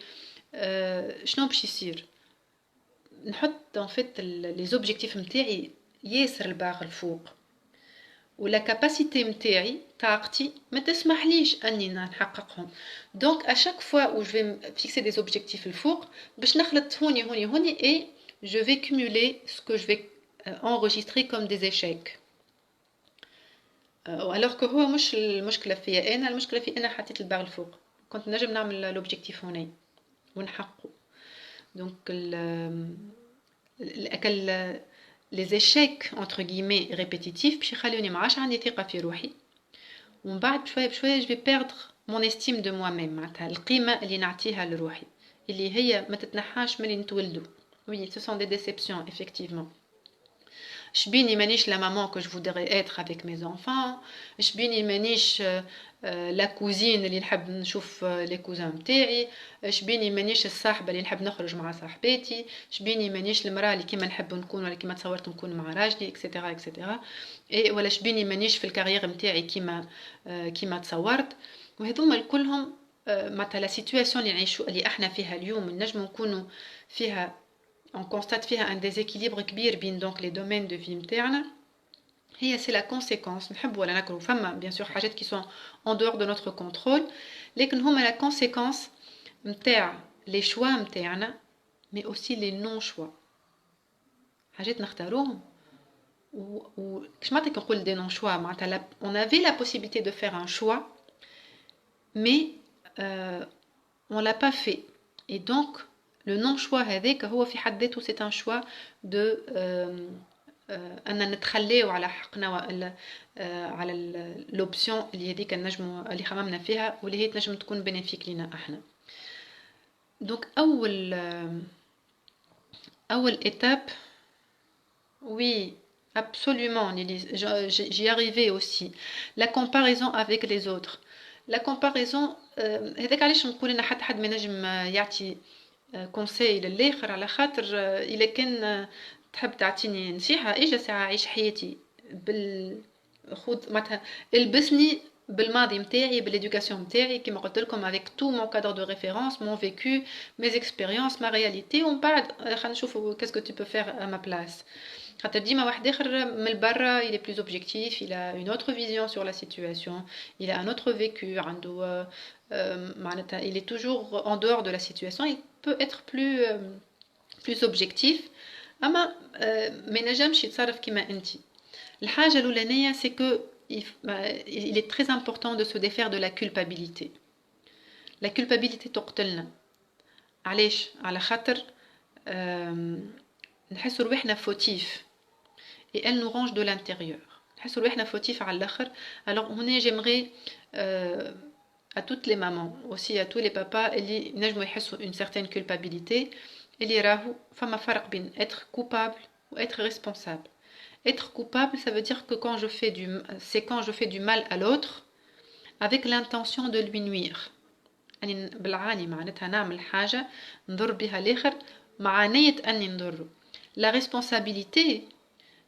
شنو باش يصير نحط en fait les objectifs نتاعي ياسر الباغ الفوق ولا كاباسيتي نتاعي طاقتي ما تسمحليش اني نحققهم donc à chaque fois où je vais fixer des objectifs الفوق باش نخلط هوني et je vais cumuler ce que je vais enregistrer comme des échecs alors que هو مش المشكله فيا انا المشكله في انا حطيت الباغ الفوق كنت نجم نعمل لوبجيكتيف هوني ونحققه donc les échecs entre guillemets répétitifs باش يخلوني ما عادش عندي ثقه في روحي ومن بعد بشويه je vais perdre mon estime de moi-même معناتها القيمه اللي نعطيها لروحي اللي هي ما تتنحاش ملي نتولدوا oui ce sont des déceptions effectivement شبيني مانيش la maman que je voudrais être avec mes enfants شبيني مانيش لا كوزين اللي نحب نشوف لي كوزان نتاعي شبيني مانيش الصاحبه اللي نحب نخرج مع صاحباتي شبيني مانيش المراه اللي كيما نحب نكون ولا كيما تصورت نكون مع راجلي اكسيتيرا اكسيتيرا اي ولا شبيني مانيش في الكارير نتاعي كيما تصورت وهذوما كلهم معناتها لا سيتوياسيون اللي نعيشوا اللي احنا فيها اليوم نجموا نكونوا فيها on constate فيها un déséquilibre كبير بين donc les domaines de vie نتاعنا هي c'est la conséquence نحب ولا نكرهوا فما bien sûr حاجات qui sont en dehors de notre contrôle لكن هما la conséquence نتاع les choix نتاعنا mais aussi les non choix حاجات نختاروهم و كش معناتها كنقول des non choix معناتها on avait la possibilité de faire un choix mais on l'a pas fait et donc le non choix هذاك هو في حد ذاته c'est un choix de أن نتخليو على حقنا ولا على الأوبسيون اللي هذيك نجمو اللي خممنا فيها واللي هي تنجم تكون بينيفيك لينا احنا دونك أول étape oui Absolument, Lily. J'y arrivais aussi. La comparaison avec les autres. La comparaison, هذاك علاش نقول ان حد ما ينجم يعطي كونساي للاخر على خاطر الا كان تحب تعطيني نصيحة اجا ساعة عيش حياتي خذ معناتها البسني بالماضي متاعي بالإدوكاسيون متاعي كيما قلت لكم avec tout mon cadre de référence mon vécu mes expériences ma réalité ومن بعد خلينا نشوفوا qu'est-ce que tu peux faire à ma place خاطر ديما واحد اخر من البرا il est plus objectif il a une autre vision sur la situation il a un autre vécu عنده معناتها il est toujours en dehors de la situation il peut être plus objectif اما ما ينجمش يتصرف كيما انت الحاجة الأولانية c'est que il est très important de se défaire de la culpabilité. La culpabilité تقتلنا. علاش؟ على خاطر نحسوا روحنا فوتيف et elle nous range de l'intérieur. نحسوا روحنا فوتيف على الآخر. Alors هنا j'aimerais à toutes les mamans, aussi à tous les papas اللي نجموا يحسوا une certaine culpabilité اللي راهو فما فرق بين être coupable ou être responsable. Être coupable, ça veut dire que c'est quand je fais du mal à l'autre avec l'intention de lui nuire. يعني بالعاني معناتها نعمل حاجة نضر بها الآخر مع نية أني نضره. La responsabilité,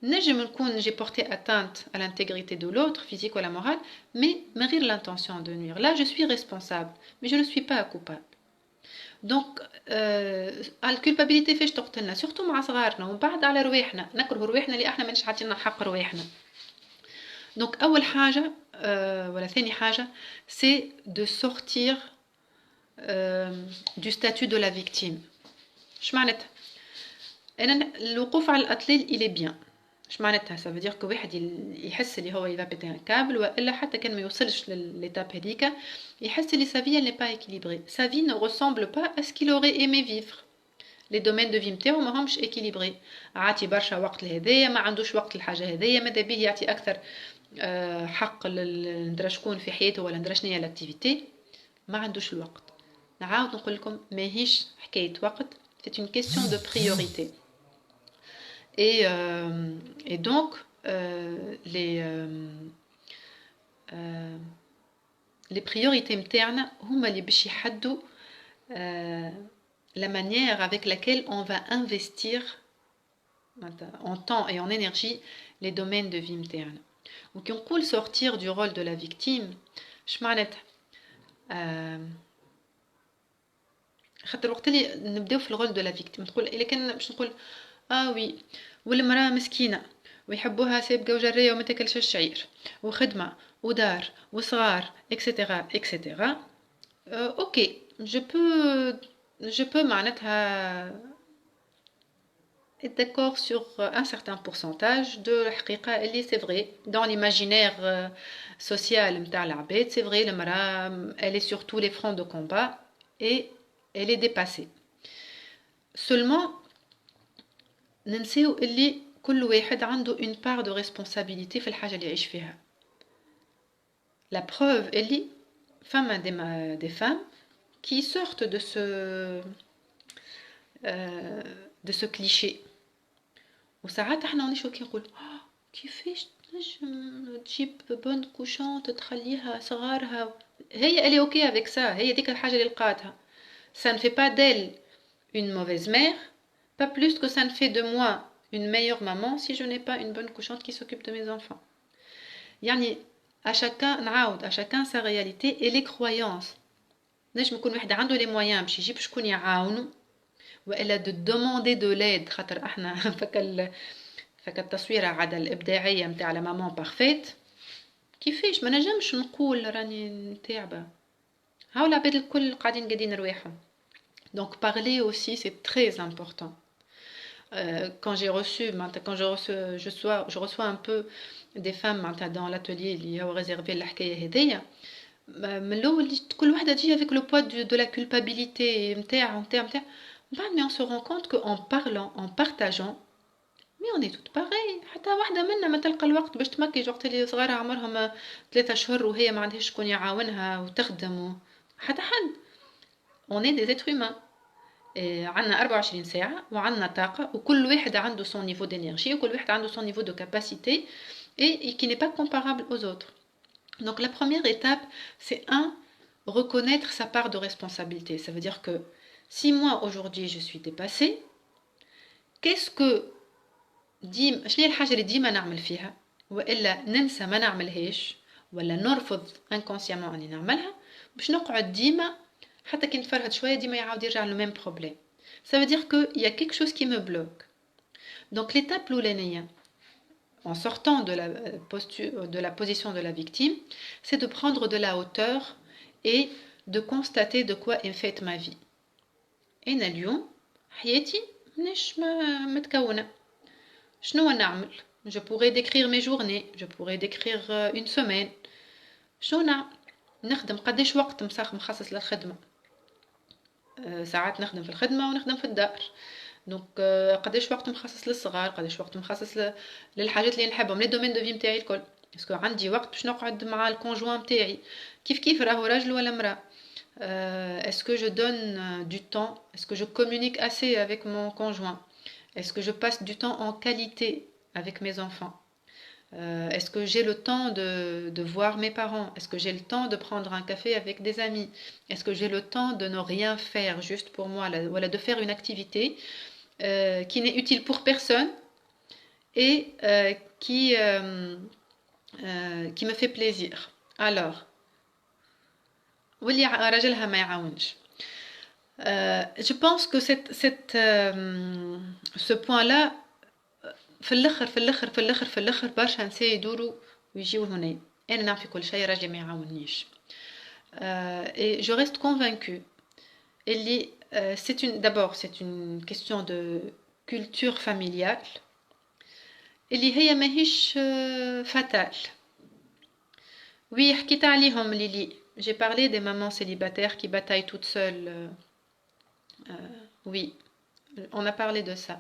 نجم نكون j'ai porté atteinte à l'intégrité de l'autre, physique ou la morale, mais من غير l'intention de nuire. Là, je suis responsable, mais je ne suis pas coupable. دونك الكولبابيليتي فاش تقتلنا سورتو مع صغارنا ومن بعد على رواحنا نكره رواحنا اللي احنا مانيش عاطينا حق رواحنا دونك اول حاجه ولا ثاني حاجه سي دو سورتير دو ستاتيو دو لا فيكتيم اش معناتها انا الوقوف على الاطلال الي بيان اش معناتها ça veut dire que واحد يحس اللي هو يبا بيتي ان كابل والا حتى كان ما يوصلش لليتاب هذيك يحس اللي sa vie elle n'est pas équilibrée sa vie ne ressemble pas à ce qu'il aurait aimé vivre les domaines de vie نتاعو ما همش équilibrés عاطي برشا وقت لهذايا ما عندوش وقت للحاجه هذايا ماذا بيه يعطي اكثر حق ندرا شكون في حياته ولا ندرا شنيا لاكتيفيتي ما عندوش الوقت نعاود نقول لكم ماهيش حكايه وقت c'est une question de priorité et donc les priorités internes هما اللي باش يحدوا la manière avec laquelle on va investir en temps et en énergie les domaines de vie interne. Donc on peut sortir du rôle de la victime. اش معناتها خاطر وقت اللي نبداو في الرول دو لا فيكتيم تقول الا كان باش نقول وي والمراه مسكينه ويحبوها سابقه وجريه وما تاكلش الشعير وخدمه ودار وصغار اكسيتيرا اكسيتيرا اوكي je peux معناتها être d'accord sur un certain pourcentage de الحقيقه اللي c'est vrai dans l'imaginaire social نتاع العباد c'est vrai المراه elle est sur tous les fronts de combat et elle est dépassée seulement ننسيو اللي كل واحد عنده une part de responsabilité في الحاجة اللي يعيش فيها la preuve اللي فما des femmes qui sortent de ce cliché وساعات احنا ونشوف كي نقول كيفاش تنجم تجيب بون كوشونت تخليها صغارها هي اللي اوكي avec ça هي ديك الحاجة اللي لقاتها ça ne fait pas d'elle une mauvaise mère pas plus que ça ne fait de moi une meilleure maman si je n'ai pas une bonne couchante qui s'occupe de mes enfants. يعني à chacun sa réalité et les croyances. نجم يكون واحد عنده les moyens باش يجيب شكون يعاونو والا de demander de l'aide خاطر احنا فك التصويره عاده الابداعيه نتاع لا مامون بارفيت كيفاش ما نجمش نقول راني تعبه هاو العباد الكل قاعدين رواحهم. Donc parler aussi c'est très important. Quand je reçois un peu des femmes dans l'atelier اللي هو réservé للحكايه هذيا من الاول كل وحده تجي avec le poids de la culpabilité نتاع بعد mais on se rend compte que en parlant en partageant mais on est toutes pareilles حتى واحده منا ما تلقى الوقت باش تمكج وقت اللي صغارها عمرهم 3 أشهر وهي ما عندهاش شكون يعاونها وتخدم حتى حد on est des êtres humains عندنا 24 ساعة وعندنا طاقة وكل واحد عنده son niveau d'énergie وكل واحد عنده son niveau de capacité et qui n'est pas comparable aux autres. Donc la première étape, c'est reconnaître sa part de responsabilité. Ça veut dire que si moi aujourd'hui je suis dépassée, qu'est-ce que شنو هي الحاجة اللي ديما نعمل فيها وإلا ننسى ما نعملهاش ولا نرفض inconsciemment أني نعملها باش نقعد ديما حتى كي نتفرهد شوية ديما يعاود يرجع le même problème. Ça veut dire qu'il y a quelque chose qui me bloque. Donc l'étape l'oulaniyya, en sortant de la position de la victime, c'est de prendre de la hauteur et de constater de quoi est faite ma vie. أنا اليوم حياتي مش متكونة. شنو نعمل؟ Je pourrais décrire mes journées, je pourrais décrire une semaine. شنو نعمل؟ نخدم قداش وقت مخصص للخدمة. ساعات نخدم في الخدمة ونخدم في الدار. دونك قداش وقت مخصص للصغار، قداش وقت مخصص للحاجات اللي نحبهم، لي دومين دو في نتاعي الكل. باسكو عندي وقت باش نقعد مع الكونجوان نتاعي. كيف راهو راجل ولا امرأة. Est-ce que je donne du temps? Est-ce que je communique assez avec mon conjoint? Est-ce que je passe du temps en qualité avec mes enfants? Est-ce que j'ai le temps de voir mes parents? Est-ce que j'ai le temps de prendre un café avec des amis? Est-ce que j'ai le temps de ne rien faire juste pour moi? Voilà, de faire une activité qui n'est utile pour personne et qui me fait plaisir. Alors, واللي راجلها ما يعاونش. Je pense que ce point-là في الاخر برشا نساء يدوروا ويجيو هنا. انا نعرف كل شيء راجلي ما يعاونيش. Et je reste convaincue اللي c'est une question de culture familiale اللي هي ماهيش fatale. Oui, حكيت عليهم ليلي. J'ai parlé des mamans célibataires qui bataillent toutes seules. Oui, on a parlé de ça.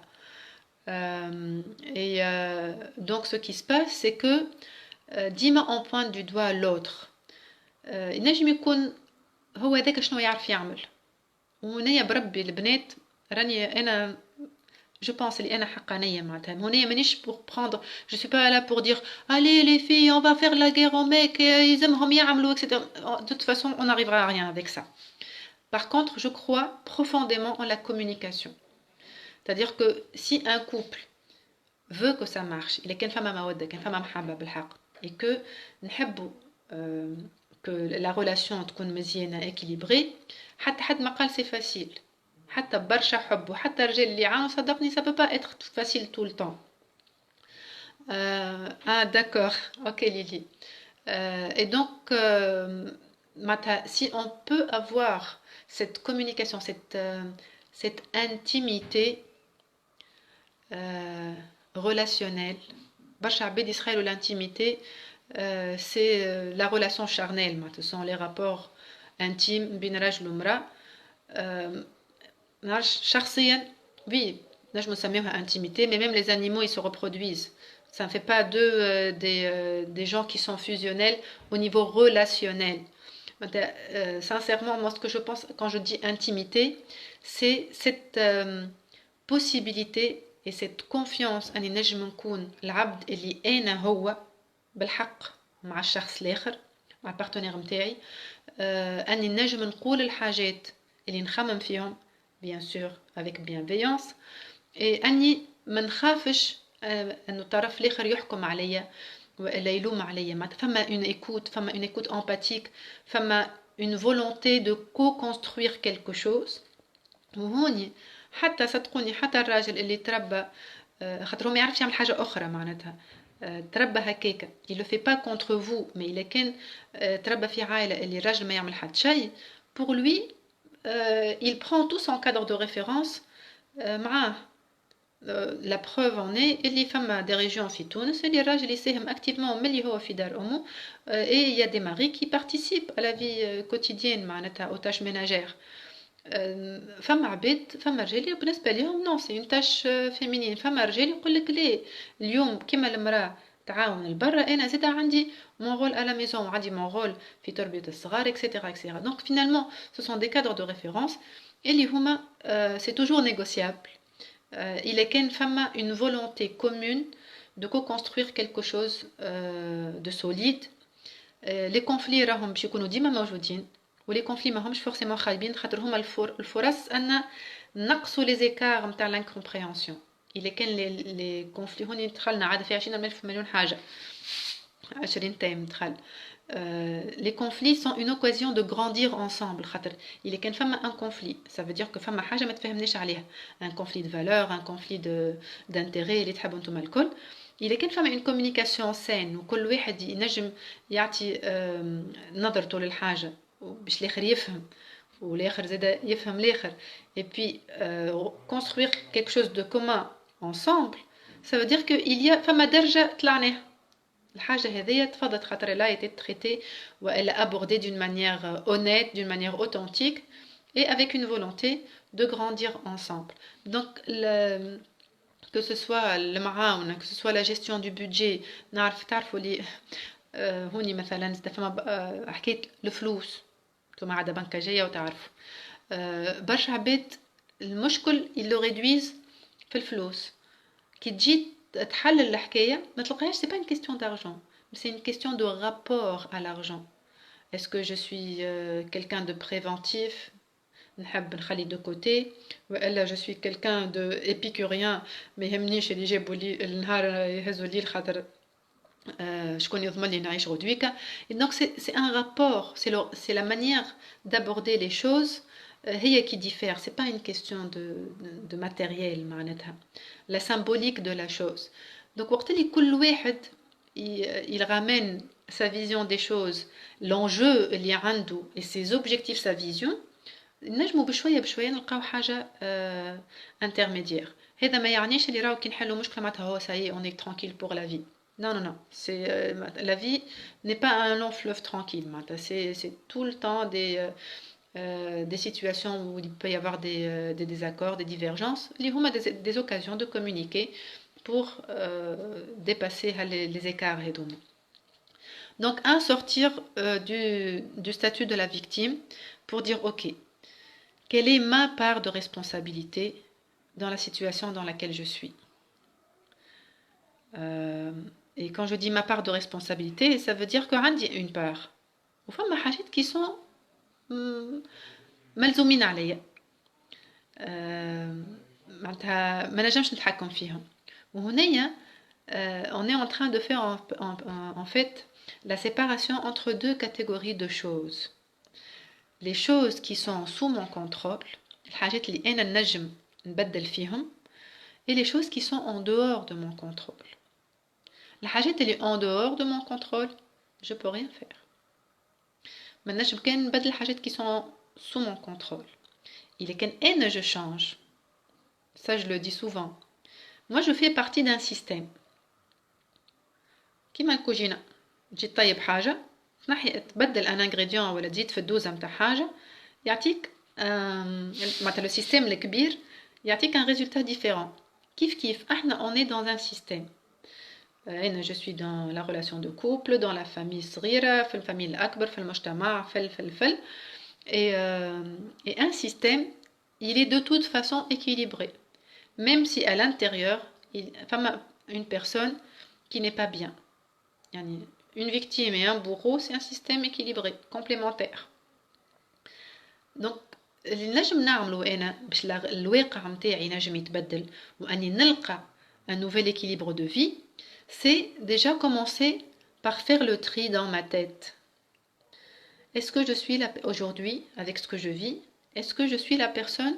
Donc ce qui se passe, c'est que ديما on pointe du doigt l'autre. ينجم يكون هو هذاك شنو يعرف يعمل. وهنايا بربي البنات راني أنا je pense اللي أنا حقانية معناتها. هنايا مانيش pour prendre, je suis pas là pour dire allez les filles on va faire la guerre aux mecs يلزمهم يعملوا etc. De toute façon on n'arrivera à rien avec ça. Par contre je crois profondément en la communication. C'est-à-dire que si un couple veut que ça marche, il est qu'une femme mawadda, qu'une femme محبة بالحق, et que نحبوا que la relation تكون مزيانة équilibrée, حتى حد ما قال c'est facile. حتى برشا حب وحتى الرجال اللي يعاونوا صدقني ça peut pas être facile tout le temps. D'accord, ok Lily. Et donc si on peut avoir cette communication, cette intimité relationnelle, برشا عباد يسخيلوا l'intimité c'est la relation charnelle, ce sont les rapports intimes بين رجل ومرأة. شخصيا oui نجم نسميوها intimité, mais même les animaux ils se reproduisent. Ça ne fait pas d'eux des gens qui sont fusionnels au niveau relationnel. Sincèrement, moi ce que je pense quand je dis intimité, c'est cette possibilité et cette confiance أني نجم نكون العبد اللي أنا هو بالحق مع الشخص الآخر مع البارتنير متاعي. أني نجم نقول الحاجات اللي نخمم فيهم bien sûr avec bienveillance et أني ما نخافش أنه الطرف الآخر يحكم عليا ولا يلوم عليا. معناتها فما une écoute empathique, فما une volonté de co-construire quelque chose. وهوني حتى صدقوني حتى الراجل اللي تربى خاطر هو ما يعرفش يعمل حاجة أخرى معناتها تربى هكاكا il le fait pas contre vous mais il كان تربى في عائلة اللي الراجل ما يعمل حد شيء pour lui il prend tout son cadre de référence معاه. La preuve en est اللي فما des régions في تونس اللي الراجل يساهم activement ملي هو في دار أمه et il y a des maris qui participent à la vie quotidienne معناتها aux tâches ménagères. فما عباد فما رجال بالنسبة لهم نو سي اون تاش فيمينين. فما رجال يقول لك ليه اليوم كيما المرأة تعاون البرة انا زيد عندي mon rôle à la maison وعندي mon rôle في تربية الصغار etc. Donc finalement ce sont des cadres de référence اللي هما c'est toujours négociable. Il est qu'une femme une volonté commune de co-construire quelque chose de solide. Les conflits راهم باش يكونوا ديما موجودين ولي conflits ماهمش forcément خايبين خاطر هما الفرص ان نقصوا les écarts نتاع l'incompréhension. Il est كان les conflits هوني دخلنا عاد في 20,000 مليون حاجه 20 تايم دخل. Les conflits sont une occasion de grandir ensemble. Il est qu'une femme un conflit, ça veut dire que femme حاجه ما تفهمنيش عليها, un conflit de valeurs, un conflit d'intérêt اللي تحبوا نتوما الكل. Il est qu'une femme une communication saine وكل واحد ينجم يعطي نظرته للحاجه باش الاخر يفهم والاخر زاد يفهم الاخر et puis construire quelque chose de commun ensemble. Ça veut dire que il y a فما درجه طلعناها الحاجة هذية تفضلت خاطر elle a été traitée ou elle a abordée d'une manière honnête, d'une manière authentique et avec une volonté de grandir ensemble. Donc que ce soit le معاونة, que ce soit la gestion du budget, نعرف تعرفوا لي هوني مثلا فما حكيت الفلوس انتوما عادة بنكة جاية وتعرفوا برشا عباد المشكل ils le réduisent في الفلوس كي تجي تحل الحكايه ما تلقاهاش c'est pas une question d'argent mais c'est une question de rapport à l'argent. Est-ce que je suis quelqu'un de préventif نحب نخلي de côté والا je suis quelqu'un de épicurien ما يهمنيش اللي جابوا لي النهار يهزوا لي خاطر شكون يضمن لي نعيش غدويكا. Et donc c'est un rapport, c'est la manière d'aborder les choses هي qui diffère, c'est pas une question de matériel معناتها, la symbolique de la chose. Donc وقت اللي كل واحد il ramène sa vision des choses, l'enjeu اللي عنده et ses objectifs, sa vision, نجمو بشويه بشويه نلقاو حاجه intermédiaire. هذا ما يعنيش اللي راهو كي نحلوا مشكله معناتها هو ça y est on est tranquille pour la vie. Non, non, non. La vie n'est pas un long fleuve tranquille. C'est tout le temps des situations où il peut y avoir des désaccords, des divergences. Il y a des occasions de communiquer pour dépasser les écarts. Donc, sortir du statut de la victime pour dire, OK, quelle est ma part de responsabilité dans la situation dans laquelle je suis Et quand je dis ma part de responsabilité, ça veut dire que j'ai une part. Ou فما حاجات qui sont ملزومين عليا. معناتها ما نجمش نتحكم فيهم. وهنايا on est en train de faire en fait la séparation entre deux catégories de choses. Les choses qui sont sous mon contrôle, الحاجات اللي أنا نجم نبدل فيهم, et les choses qui sont en dehors de mon contrôle. الحاجات اللي en dehors de mon contrôle, je peux rien faire. ما نجم كان نبدل الحاجات qui sont sous mon contrôle. Il est كان أنا je change. Ça je le dis souvent. Moi je fais partie d'un système. كيما الكوجينة تجي تطيب حاجة تنحي تبدل ان ingrédient ولا تزيد في الدوزة متاع حاجة يعطيك معناتها le système الكبير يعطيك un résultat différent. كيف احنا on est dans un système. je suis dans la relation de couple, dans la famille صغيرة, في الفاميل الأكبر, في المجتمع, فل. Et un système, il est de toute façon équilibré. Même si à l'intérieur, il y a une personne qui n'est pas bien. Une victime et un bourreau, c'est un système équilibré, complémentaire. Donc, اللي نجم نعملو أنا باش الواقع متاعي نجم يتبدل وأني نلقى un nouvel équilibre de vie, c'est déjà commencer par faire le tri dans ma tête. Est-ce que je suis là aujourd'hui, avec ce que je vis, est-ce que je suis la personne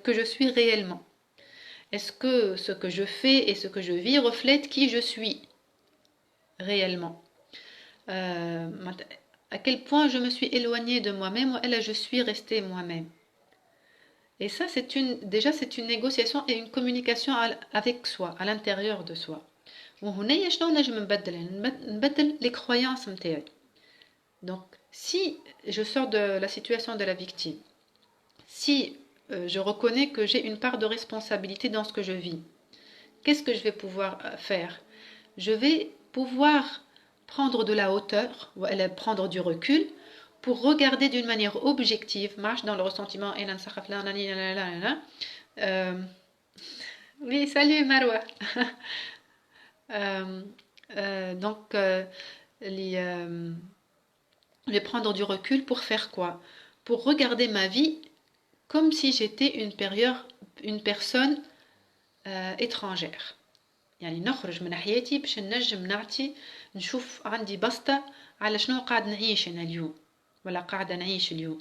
que je suis réellement? Est-ce que ce que je fais et ce que je vis reflète qui je suis réellement? À quel point je me suis éloignée de moi-même ou là je suis restée moi-même? Et ça, c'est une négociation et une communication avec soi, à l'intérieur de soi. وهنا شنو نجم نبدل les croyances نتاعي. Donc, si je sors de la situation de la victime, si je reconnais que j'ai une part de responsabilité dans ce que je vis, qu'est-ce que je vais pouvoir faire? Je vais pouvoir prendre de la hauteur, ou prendre du recul, pour regarder d'une manière objective, marche dans le ressentiment. Euh, oui, salut Marwa. Euh, donc, je vais prendre du recul pour faire quoi? Pour regarder ma vie comme si j'étais une personne étrangère. يعني نخرج من حياتي باش نجم نعطي نشوف عندي بسطة على شنو قاعد نعيش أنا اليوم ولا قاعدة نعيش اليوم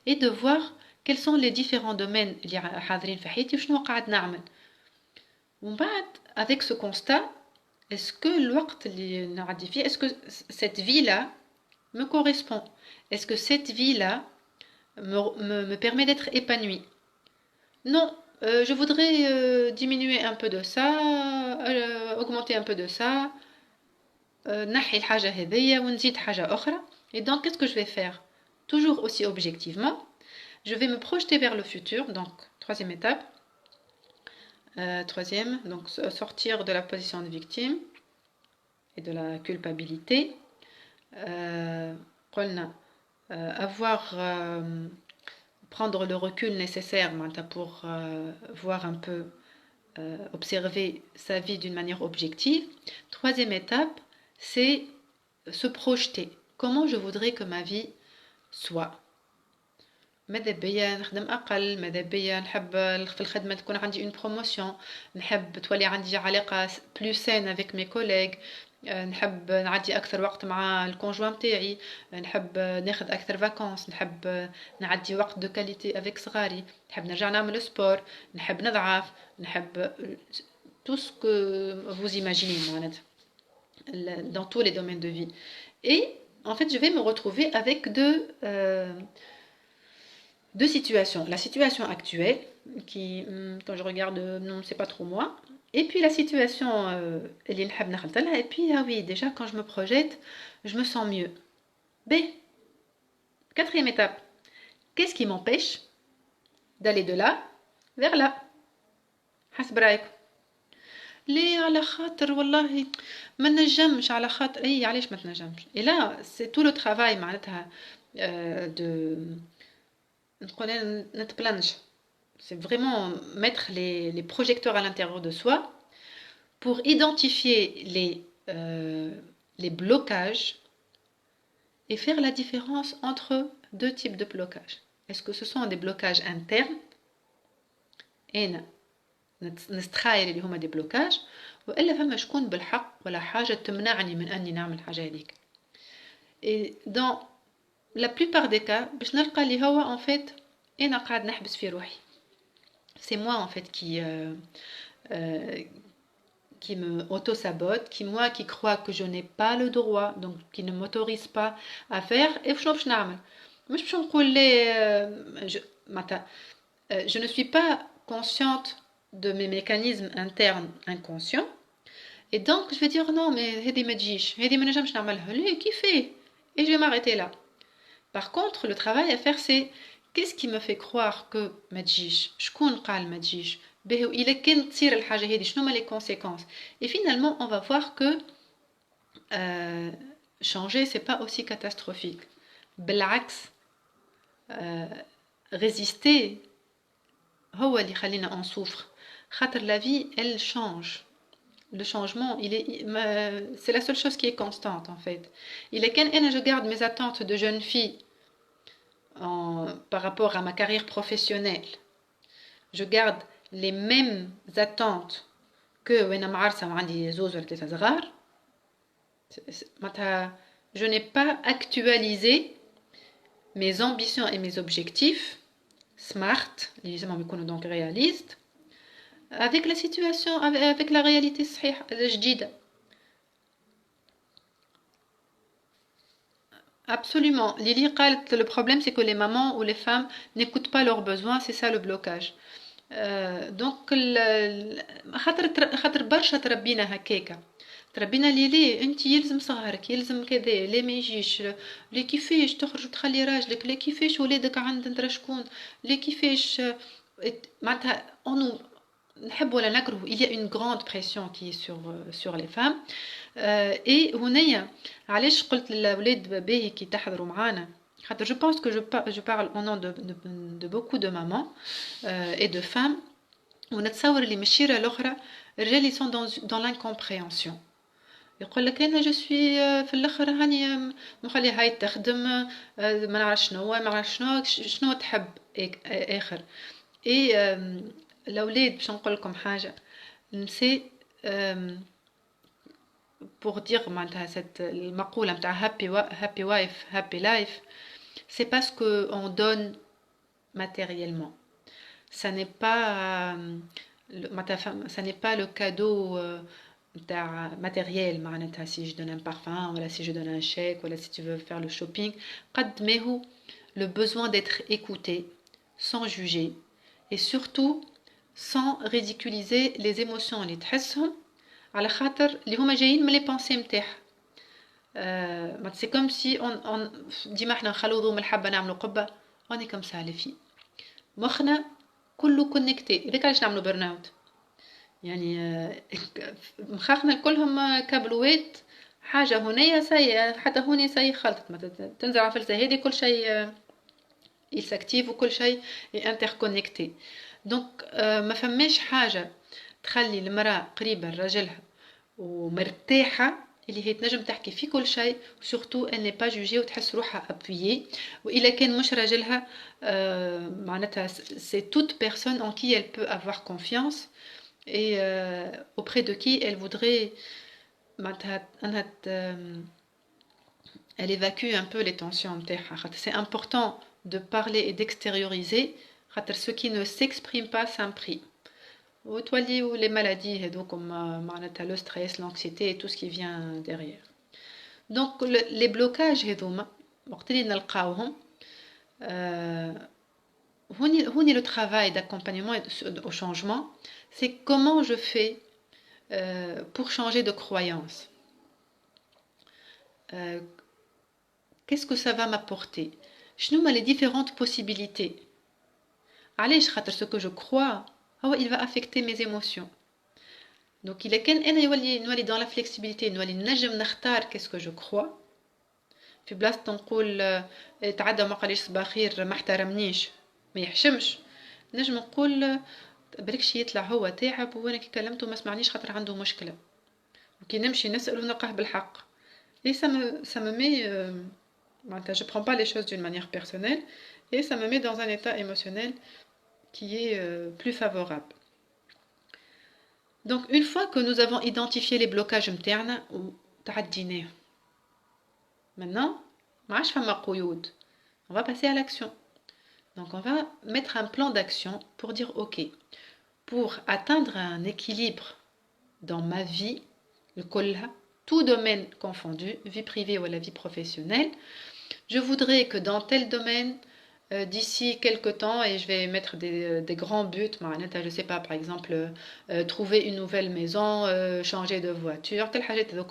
et de voir quels sont les différents domaines اللي حاضرين في حياتي وشنو قاعد نعمل ومن بعد avec ce constat est-ce que الوقت اللي نعدي فيه est-ce que cette vie là me correspond est-ce que cette vie là me permet d'être épanouie non je voudrais diminuer un peu de ça augmenter un peu de ça نحي الحاجة هذية ونزيد حاجة أخرى et donc qu'est-ce que je vais faire toujours aussi objectivement je vais me projeter vers le futur donc troisième étape troisième donc sortir de la position de victime et de la culpabilité قلنا avoir prendre le recul nécessaire pour voir un peu observer sa vie d'une manière objective. Troisième étape, c'est se projeter. Comment je voudrais que ma vie soit. ماذا بيا نخدم أقل ماذا بيا نحب في الخدمة تكون عندي une promotion نحب تولي عندي علاقة plus saine avec mes collègues نحب نعدي أكثر وقت مع الكونجوان متاعي نحب ناخذ أكثر فاكونس نحب نعدي وقت دو كاليتي افيك صغاري نحب نرجع نعمل سبور نحب نضعف نحب tout ce que vous imaginez معناتها dans tous les domaines de vie et en fait je vais me retrouver avec deux situations la situation actuelle qui quand je regarde non c'est pas trop moi et puis la situation et puis ah oui déjà quand je me projette je me sens mieux B quatrième étape qu'est-ce qui m'empêche d'aller de là vers là حسب رايكم ليه على خاطر والله ما نجمش على خاطر اي علاش ما تنجمش et là c'est tout le travail معناتها de نقول نتبلنج c'est vraiment mettre les projecteurs à l'intérieur de soi pour identifier les blocages et faire la différence entre deux types de blocages. Est-ce que ce sont des blocages internes et نستخايل اللي هما دي بلوكاج والا فما شكون بالحق ولا حاجه تمنعني من اني نعمل الحاجه هذيك et dans la plupart des cas باش نلقى اللي هو en fait انا قاعد نحبس في روحي c'est moi en fait qui me auto-sabote, qui croit que je n'ai pas le droit, donc qui ne m'autorise pas à faire, et je ne suis pas consciente de mes mécanismes internes inconscients, et donc je vais dire non, mais qui fait? Et je vais m'arrêter là. Par contre, le travail à faire, c'est qu'est-ce qui me fait croire que ما تجيش شكون قال ما تجيش باهي إلا كان تصير الحاجة هذه شنو هما les conséquences et finalement on va voir que changer c'est pas aussi catastrophique بالعكس résister هو اللي يخلينا en souffre خاطر la vie elle change le changement c'est la seule chose qui est constante en fait إلا كان أنا je garde mes attentes de jeune fille par rapport à ma carrière professionnelle je garde les mêmes attentes que وانا معرسه وعندي زوز ولا ثلاثه صغار معناتها je n'ai pas actualisé mes ambitions et mes objectifs smart اللي لازمهم يكونوا donc réalistes avec la situation avec la réalité الصحيحه الجديده Absolument. Lily, le problème, c'est que les mamans ou les femmes n'écoutent pas leurs besoins, c'est ça le blocage. Donc, خاطر برشا تربينا هكاكا تربينا ليه انت يلزم صغارك يلزم كذا ليه ما يجيش ليه كيفاش تخرج وتخلي راجلك ليه كيفاش ولادك عند انت شكون ليه كيفاش معناتها نحب ولا نكره il y a une grande pression qui est sur les femmes et هنايا علاش قلت للأولاد باهي كي تحضروا معانا خاطر je pense que je parle au nom de beaucoup de mamans et de femmes ونتصور اللي من الشيرة الأخرى الرجال sont dans l'incompréhension يقول لك انا جو سوي في الاخر هاني مخلي هاي تخدم ما نعرف شنو ما نعرف شنو تحب اخر اي الاولاد باش نقول لكم حاجه نسي pour dire معناتها المقوله نتاع happy wife happy life c'est parce que on donne matériellement ça n'est pas ça n'est pas le cadeau matériel معناتها si je donne un parfum voilà si je donne un chèque voilà si tu veux faire le shopping قد ما هو le besoin d'être écouté sans juger et surtout sans ridiculiser les émotions اللي تحسهم على خاطر اللي هما جايين من les pensées نتاعها c'est comme si on ديما احنا نخلوضوا من الحبه نعملوا قبه on est comme ça les filles مخنا كله كونيكتي هذاك علاش نعملوا برن اوت يعني مخاخنا كلهم كابلوات حاجه هنايا سي حتى هوني سي خلطت تنزل على الفلسه هذه كل شيء يساكتيف وكل شيء انتركونيكتي دونك ما فماش حاجه تخلي المراه قريبه لراجلها ومرتاحه اللي هي تنجم تحكي في كل شيء سورتو ان ني با جوجي وتحس روحها ابويي والا كان مش راجلها معناتها سي توت بيرسون ان كي elle peut avoir confiance et auprès de qui elle voudrait elle évacue un peu les tensions نتاعها c'est important de parler et d'extérioriser ce qui ne s'exprime pas s'imprime وتولي les maladies comme le stress l'anxiété et tout ce qui vient derrière donc les blocages هذوما وقت اللي نلقاوهم هوني le travail d'accompagnement au changement c'est comment je fais pour changer de croyance qu'est-ce que ça va m'apporter شنو هما les différentes possibilités علاش خاطر ce que je crois il va affecter mes émotions donc il كان انا نولي dans la flexibilité نولي نجم نختار qu'est-ce que je crois في بلاصه نقول تعدى ما قاليش صباح خير ما احترمنيش ما يحشمش نجم نقول بركش يطلع هو تعب وانا كي كلمته ما سمعنيش خاطر عنده مشكله وكي نمشي نسال ونلقاه بالحق et ça me met je prends pas les choses d'une manière personnelle et ça me met dans un état émotionnel qui est plus favorable. Donc une fois que nous avons identifié les blocages internes تعديناه maintenant ما عادش فما قيود on va passer à l'action. Donc on va mettre un plan d'action pour dire ok pour atteindre un équilibre dans ma vie le كلها tout domaine confondu vie privée ou la vie professionnelle je voudrais que dans tel domaine d'ici quelques temps et je vais mettre des grands buts je sais pas par exemple trouver une nouvelle maison changer de voiture telle حاجات هذوك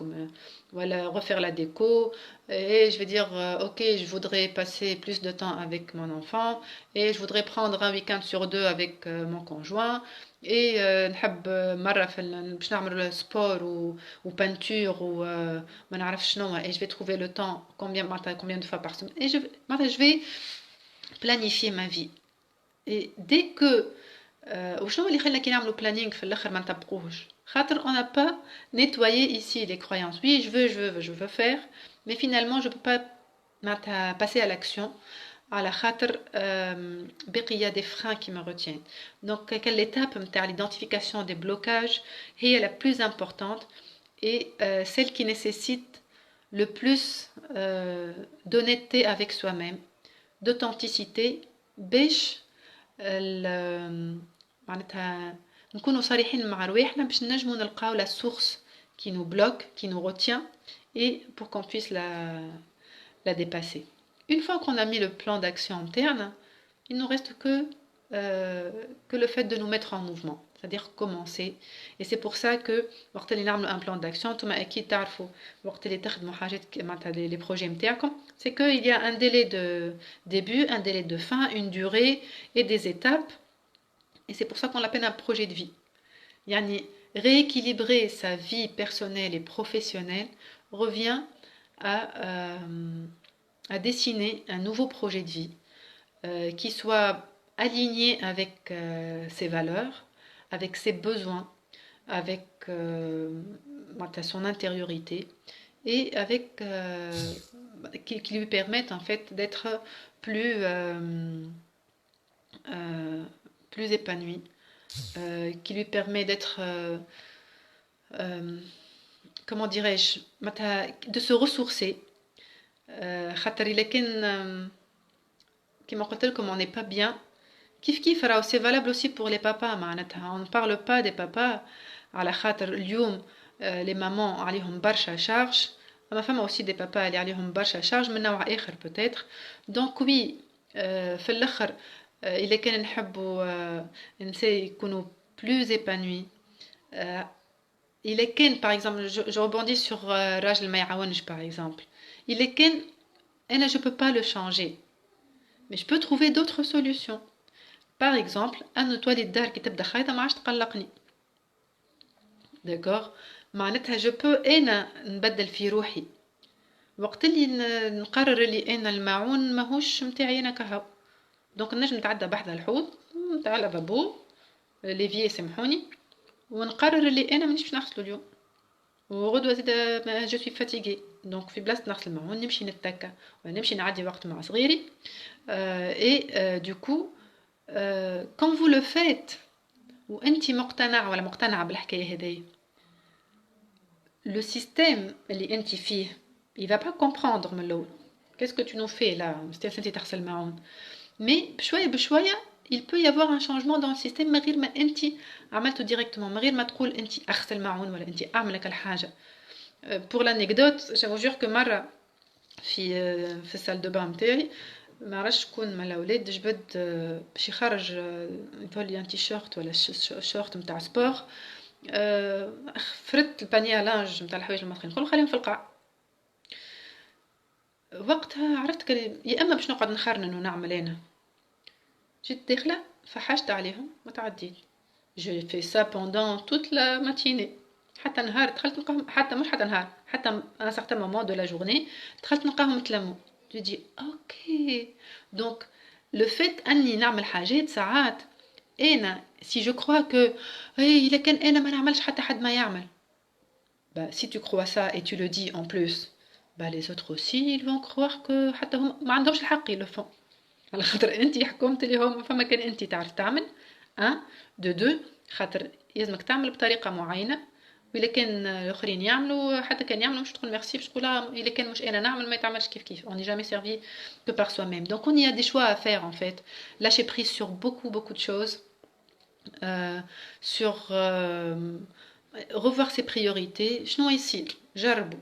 voilà refaire la déco et je vais dire ok je voudrais passer plus de temps avec mon enfant et je voudrais prendre un week-end sur deux avec mon conjoint et نحب مرة باش نعمل sport ou peinture ou ما نعرف شنو et je vais trouver le temps combien de fois par semaine et je vais planifier ma vie et dès que وشنو اللي خلينا كي نعملوا planning في الاخر ما نطبقوهش خاطر on n'a pas nettoyé ici les croyances oui je veux faire mais finalement je peux pas passer à l'action على خاطر باقي y a des freins qui me retiennent donc quelle étape نتاع l'identification des blocages هي la plus importante et celle qui nécessite le plus d'honnêteté avec soi-même d'authenticité باش معناتها نكونوا صريحين مع رواحنا باش نجموا نلقاو la source qui nous bloque qui nous retient et pour qu'on puisse la dépasser. Une fois qu'on a mis le plan d'action interne, il ne nous reste que le fait de nous mettre en mouvement, c'est-à-dire commencer. Et c'est pour ça que وقت اللي نعملوا un plan d'action انتم اكيد تعرفوا وقت اللي تخدموا حاجات معناتها les projets نتاعكم c'est qu'il y a un délai de début, un délai de fin, une durée et des étapes. Et c'est pour ça qu'on l'appelle un projet de vie. Yani, rééquilibrer sa vie personnelle et professionnelle revient à dessiner un nouveau projet de vie qui soit aligné avec ses valeurs, avec ses besoins, avec son intériorité et avec qui lui permettent en fait d'être plus euh, plus épanoui, qui lui permet d'être comment dirais-je de se ressourcer. خاطر إلا كان كما قلت لكم on n'est pas bien كيف راهو c'est valable aussi pour les papas معناتها on ne parle pas des papas على خاطر اليوم les mamans عليهم برشا charge اما فما aussi des papas اللي عليهم برشا charge من نوع اخر peut-être donc oui في الاخر إذا كان نحبوا النساء يكونوا plus épanouis إذا كان par exemple je rebondis sur راجل ما يعاونش par exemple إذا كان أنا je peux pas le changer mais je peux trouver d'autres solutions par exemple أنا توالي الدار كي تبدا خايطة ما عادش تقلقني d'accord معناتها je peux أنا نبدل في روحي وقت اللي نقرر اللي أنا الماعون ماهوش متاعي أنا كهو دونك نجم نتعدى بحذا الحوض نتاع لافابو ليفي يسمحوني ونقرر اللي انا مانيش باش نغسلو اليوم وغدوه زيد جو سوي فاتيغي دونك في بلاصه نغسل الماعون نمشي نتكا ولا نمشي نعدي وقت مع صغيري اي دو كو كون فو لو فيت وانت مقتنع ولا مقتنعه بالحكايه هذه لو سيستيم اللي انت فيه il va pas comprendre من الاول qu'est-ce que tu nous fais là انت تغسل الماعون mais بشويه بشويه il peut y avoir un changement dans le système من غير ما انت عملته directement من غير ما تقول انت اغسل معون ولا انت اعمل لك الحاجه pour l'anecdote je vous jure que مره في السال دو بان نتاعي ما عرفتش شكون من الاولاد جبد باش يخرج يفولي ان تيشيرت ولا شورت نتاع سبور فرت البانيه لانج نتاع الحوايج المطخين نقول خليهم في القاع وقتها عرفت يا اما باش نقعد نخرنن ونعمل انا جيت داخله فحشت عليهم وتعديت جو في سا بوندون توت لا ماتيني حتى نهار دخلت نلقاهم حتى مش حتى نهار حتى ان سارتان مومون دو لا جورني دخلت نلقاهم تلموا جو دي اوكي دونك لو فيت اني نعمل حاجات ساعات انا سي جو كروا كو اي الا كان انا ما نعملش حتى حد ما يعمل bah si tu crois ça et tu le dis en plus bah les autres aussi ils vont croire que حتى هم ما عندهمش الحق ils le font على خاطر انت حكمت ليهم فما كان انت تعرف تعمل دو دو خاطر لازمك تعمل بطريقه معينه واذا كان الاخرين يعملوا حتى كان يعملوا مش تقول ميرسي باش تقول اذا كان مش انا نعمل ما يتعملش كيف كيف on n'est jamais servi que par soi-même donc on y a des choix à faire en fait lâcher prise sur beaucoup de choses sur revoir ses priorités شنو يصير جربوا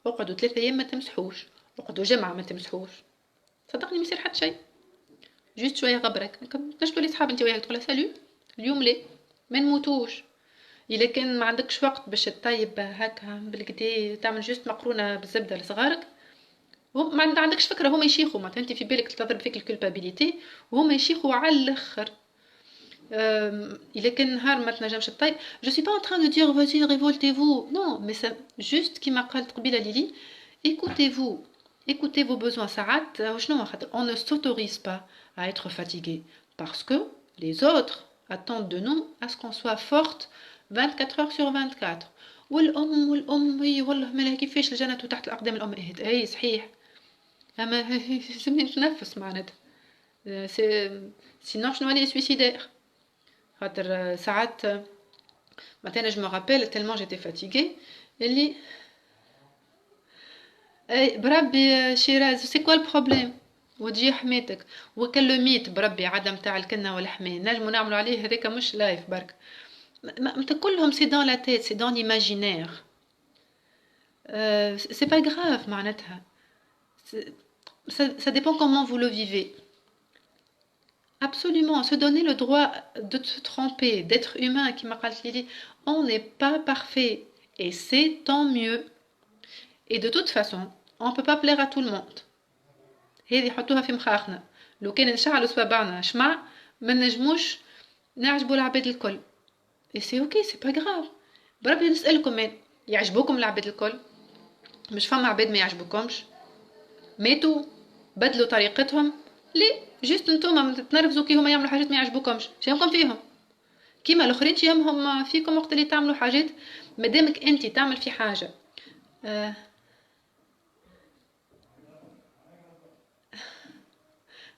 اقعدوا 3 ايام ما تمسحوش اقعدوا جمعه ما تمسحوش صدقني ما يصير حتى شيء جوست شويه غبرك تنجم تولي صحاب انت وياك تقول سالو اليوم ليه ما نموتوش الا كان ما عندكش وقت باش تطيب هكا بالكدا تعمل جوست مقرونه بالزبده لصغارك وما عندكش فكره هما يشيخوا معناتها انت في بالك تضرب فيك الكولبابيليتي وهما يشيخوا على الاخر الا كان نهار ما تنجمش تطيب جو سي با ان تران دو دير فازي ريفولتيفو نو مي سا جوست كيما قالت قبيله ليلي écoutez-vous écoutez vos besoins ساعات شنو خاطر on ne s'autorise pas à être fatigué parce que les autres attendent de nous à ce qu'on soit forte 24 heures sur 24 والأم والله مالها كيفاش الجنة تحت الأقدام الأمهات أي صحيح أما لازمني نتنفس معناتها سينو شنو نولي سويسيدير خاطر ساعات مثلا je me rappelle tellement j'étais fatiguée اللي اي بربي شيراز سي كوا البروبليم وتجي حماتك وكان لو ميت بربي عدم تاع الكنه والحمايه نجمو نعملوا عليه هذاك مش لايف برك كلهم سي دون لا تيت سي دون ليماجينير سي با غراف معناتها ça dépend comment vous le vivez absolument se donner le droit de se tromper d'être humain qui m'a dit on n'est pas parfait et c'est tant mieux et de toute façon on peut pas plaire à tout le monde هذه حطوها في مخاخنا لو كان نشعلوا صبابعنا شمع ما نجموش نعجبوا العباد الكل et c'est ok, c'est pas grave. بربي نسألكم يعجبوكم العباد الكل؟ مش فما عباد ما يعجبوكمش؟ ماتوا بدلوا طريقتهم؟ ليه؟ جست نتوما تتنرفزوا كي هما يعملوا حاجات ما يعجبوكمش، شيمكم فيهم. كيما الاخرين يهمهم فيكم وقت اللي تعملوا حاجات. مادامك انت تعمل في حاجه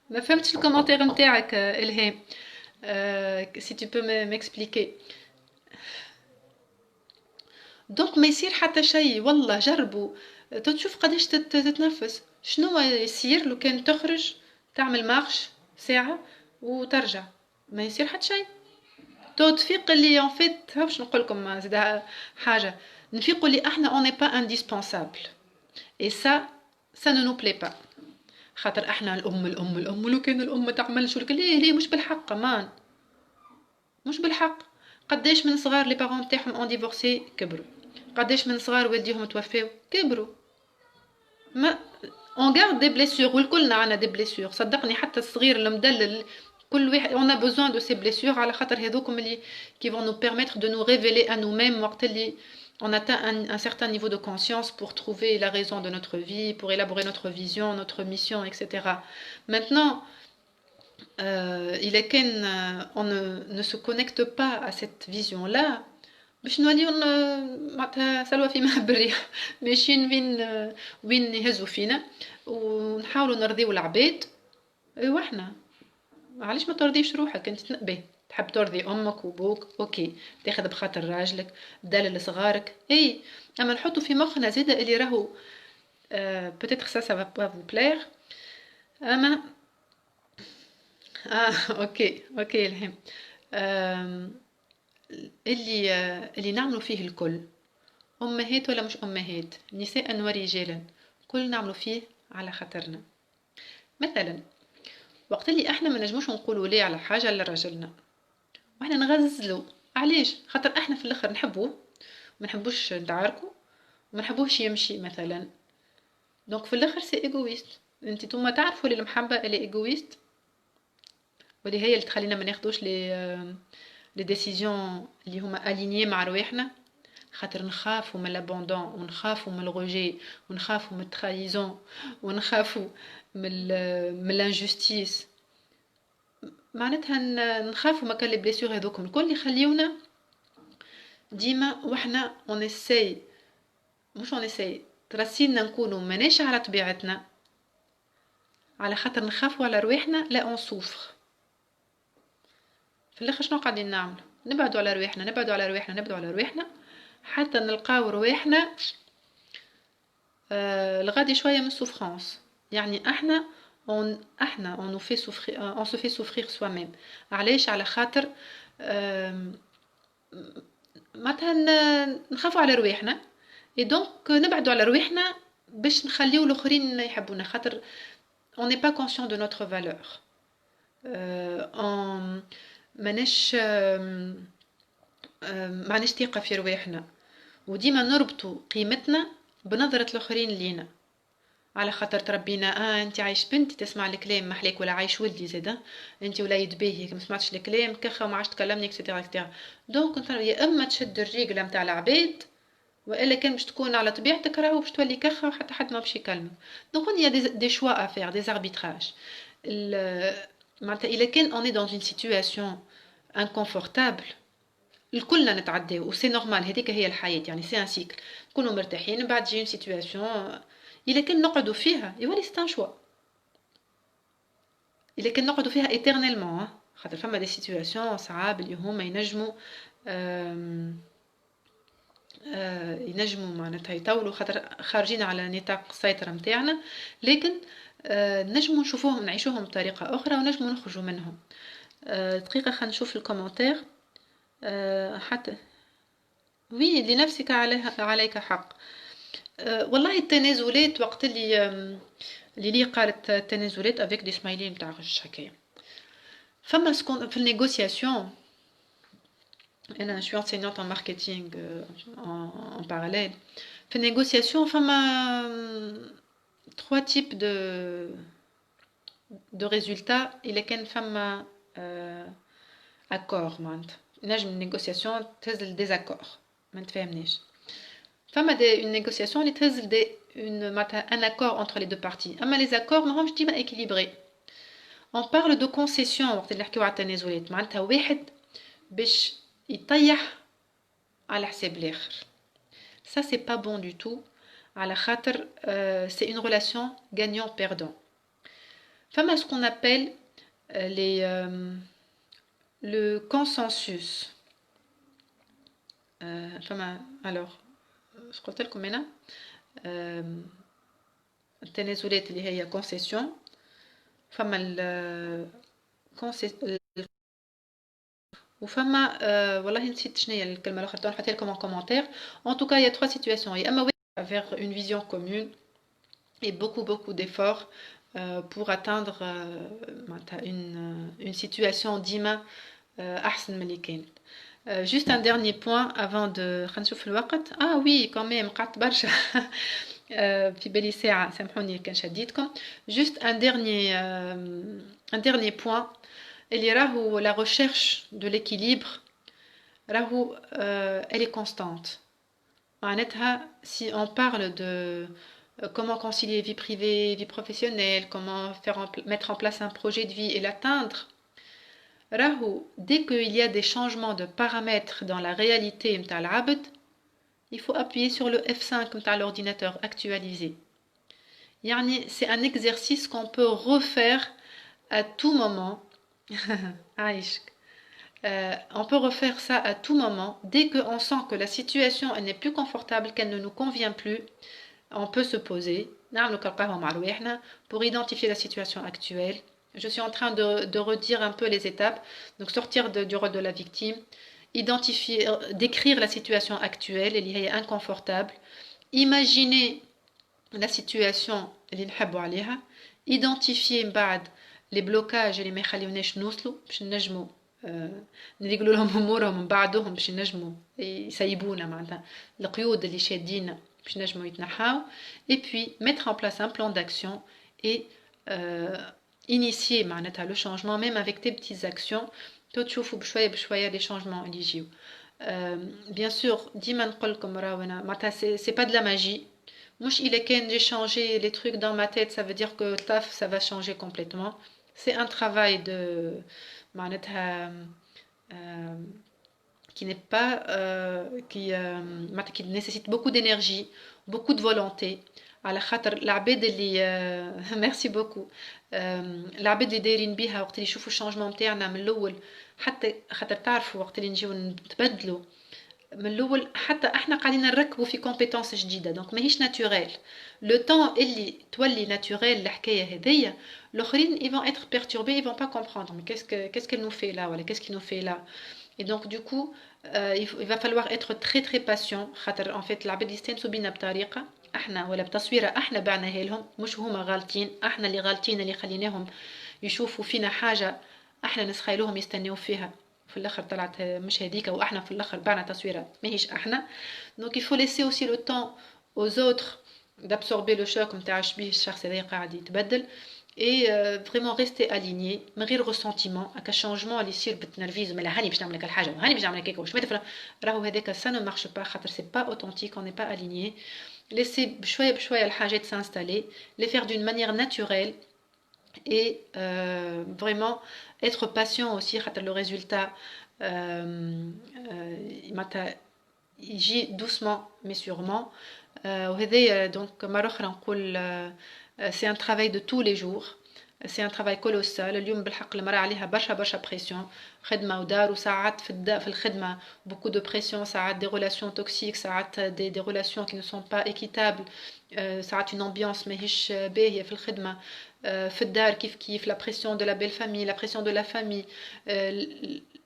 ما فهمتش الكومنتير نتاعك الهام. سي تو بو m'expliquer. دونك ما يصير حتى شيء والله. جربوا تشوف قداش تتنفس. شنو يصير لو كان تخرج تعمل مارش ساعه وترجع؟ ما يصير حتى شيء. تفيق اللي en fait باش نقول لكم زيد حاجه. نفيقوا اللي احنا on n'est pas indispensable et ça ne nous plaît pas. خاطر احنا الام ولو كان الام ما تعملش ولكن ليه مش بالحق مان، مش بالحق. قداش من صغار لي بارون تاعهم اون ديفورسي كبروا، قداش من صغار والديهم توفاو كبروا. ما اون غارد دي بليسور والكلنا عندنا دي بليسور. صدقني حتى الصغير المدلل كل واحد on a besoin de ces blessures على خاطر هذوكم اللي qui vont nous permettre de nous révéler à nous-mêmes وقت اللي on atteint un certain niveau de conscience pour trouver la raison de notre vie, pour élaborer notre vision, notre mission, etc. Maintenant, il est qu'on ne se connecte pas à cette vision-là. باش نوليو معناتها سلوى في ماء بالريح ماشيين وين يهزوا فينا ونحاولوا نرضيو العباد. واحنا علاش ما ترضيش روحك انت؟ باهي تحب ترضي امك وبوك اوكي، تاخذ بخاطر راجلك دلل صغارك اي، اما نحطوا في مخنا زاده اللي راهو peut-être ça va pas vous plaire اما اوكي الهم اللي نعملوا فيه الكل امهات ولا مش امهات، نساء ورجالا، كل نعملوا فيه على خاطرنا. مثلا وقت اللي احنا ما نجموش نقولوا ليه على حاجه لراجلنا واحنا نغزلوا، علاش؟ خاطر احنا في الاخر نحبوه ما نحبوش ندعاركو وما نحبوش يمشي مثلا. دونك في الاخر سي ايغويست. انت توما تعرفوا اللي المحبه اللي ايغويست واللي هي اللي تخلينا ما ناخذوش لي ديسيزيون اللي هما الينيي مع رواحنا، خاطر نخافوا من لابوندون ونخافوا من الغوجي ونخافوا من الترايزون ونخافوا من الانجستيس. معناتها نخافوا ما كان لي بليسيور هذوكم الكل يخليونا ديما واحنا اون اساي مش اون اساي ترسينا نكونوا ماناش على طبيعتنا على خاطر نخافوا على رواحنا. لا اون سوفر في الاخر شنو قاعدين نعملوا؟ نبعدوا على رواحنا نبعدوا على رواحنا نبعدوا على رواحنا حتى نلقاو رواحنا الغادي شويه من السوفرانس. يعني احنا on nous fait souffrir, on se fait souffrir soi-même. علاش؟ على خاطر مثلا نخافوا على رواحنا et donc نبعدوا على رواحنا باش نخليو الاخرين يحبونا، خاطر on n'est pas conscient de notre valeur. on ماناش ثقة في رواحنا وديما نربطوا قيمتنا بنظرة الاخرين لينا، على خاطر تربينا انت عايش بنتي تسمع الكلام محليك ولا عايش ولدي زاده انت ولا يدبيه ما سمعتش الكلام كخه وما عادش تكلمني اكسترا اكسترا. دونك انت يا اما تشد الرجله نتاع العباد والا كان باش تكون على طبيعتك راهو باش تولي كخه وحتى حد ما باش يكلمك. دونك il y a des choix à faire, des arbitrages. معناتها الا كان on est dans une situation inconfortable الكلنا نتعداو وسي نورمال، هذيك هي الحياه يعني سي ان سيكل. نكونوا مرتاحين بعد تجي سيتوياسيون إلا كان نقعدوا فيها يولي سي ان شوا. إلا كان نقعدوا فيها ايترنيلمون خاطر فما دي سيتوياسيون صعاب اللي هما ينجموا معناتها يطولوا خاطر خارجين على نطاق السيطره نتاعنا، لكن نجموا نشوفوهم نعيشوهم بطريقه اخرى ونجموا نخرجوا منهم. دقيقه خلينا نشوف الكومنتير. حتى وي لنفسك عليك حق. والله التنازلات وقت اللي قالت التنازلات افيك دي سمايلين نتاع الحكايه فما سكون في النيغوسياسيون. انا شوي enseignante en marketing en parallèle. في النيغوسياسيون فما trois types de résultats. الا كان فما accord معناتها نجم النيغوسياسيون تهز الديزاكور ما نتفاهمناش فما une négociation اللي تهز un accord entre les deux parties اما les accords ماهمش ديما équilibrés. On parle de concession وقت اللي نحكيو على التنازلات معناتها واحد باش يطيح على حساب الاخر. Ça c'est pas bon du tout على خاطر c'est une relation gagnant-perdant. فما ce qu'on appelle le consensus. فما alors je قلت لكم هنا التنازلات اللي هي concession فما وفما والله نسيت شنو هي الكلمه الاخرى نحطها لكم en commentaire. En tout cas il y a trois situations يا اما vers une vision commune et beaucoup d'efforts pour atteindre une situation ديما احسن من اللي كانت. Juste un dernier point avant de نشوف الوقت. Ah oui quand même قعدت برشا في بالي ساعة سامحوني كان شديتكم. Juste un dernier point اللي راهو la recherche de l'équilibre راهو elle est constante. معناتها si on parle de comment concilier vie privée, vie professionnelle, comment mettre en place un projet de vie et l'atteindre. Rahou, dès qu'il y a des changements de paramètres dans la réalité متاع العبد, il faut appuyer sur le F5 متاع l'ordinateur actualisé. Yani, c'est un exercice qu'on peut refaire à tout moment. On peut refaire ça à tout moment. Dès qu'on sent que la situation elle n'est plus confortable, qu'elle ne nous convient plus, on peut se poser pour identifier la situation actuelle. Je suis en train de redire un peu les étapes. Donc sortir du rôle de la victime, identifier, décrire la situation actuelle, elle est inconfortable, imaginer la situation, identifier les blocages les ميخليوناش نوصلوا باش نجموا نريقلوا لهم امورهم من بعدهم باش نجموا يسيبونا معناتها القيود اللي شادين باش نجموا يتنحاو et puis mettre en place un plan d'action et initier معناتها le changement même avec des petites actions تشوفوا بشويه بشويه les changements اللي يجيو. bien sûr ديما نقول لكم راهو انا معناتها c'est pas de la magie. مش إلا كان j'ai changé les trucs dans ma tête ça veut dire que taf ça va changer complètement. C'est un travail de معناتها qui n'est pas qui nécessite beaucoup d'énergie, beaucoup de volonté. على خاطر العباد اللي merci beaucoup العباد اللي دايرين بيها وقت اللي يشوفوا الشانجمون نتاعنا من الاول حتى خاطر تعرفوا وقت اللي نجيو نتبدلوا من الاول حتى احنا قاعدين نركبوا في كومبيتونس جديده دونك ماهيش ناتوريل لو طون اللي تولي ناتوريل الحكايه هذيا الاخرين ils vont être perturbés ils vont pas comprendre mais qu'est-ce qu'elle nous fait là ولا qu'est-ce qu'il nous fait là et donc du coup il va falloir être très patient خاطر en fait العباد يستانسوا بينا بطريقه احنا ولا بتصويره احنا بعناها لهم مش هما غالطين احنا اللي غالطين اللي خليناهم يشوفوا فينا حاجه احنا نسخيلوهم يستناو فيها في الاخر طلعت مش هذيك واحنا في الاخر بعنا تصويره ماهيش احنا. Donc il faut laisser aussi le temps aux autres d'absorber le choc نتاع شبيه الشخص هذا قاعد يتبدل et vraiment rester aligné من غير ressentiment هكا changement اللي يصير بالتنرفيز ملا هاني باش نعمل لك الحاجه وهاني باش نعمل لك واش راهو هذاك ça ne marche pas خاطر c'est pas authentique on n'est pas aligné. Laisser بشويه بشويه الحاجات s'installer les faire d'une manière naturelle et vraiment être patient aussi خاطر le résultat يجي doucement mais sûrement. وهذا donc مرة أخرى نقول c'est un travail de tous les jours. C'est un travail colossal. اليوم بالحق المرأة عليها برشا بريسيون خدمة ودار وساعات في الخدمة beaucoup de pression ساعات des relations toxiques ساعات des relations qui ne sont pas équitables ساعات une ambiance ماهيش باهية في الخدمة في الدار كيف la pression de la belle famille la pression de la famille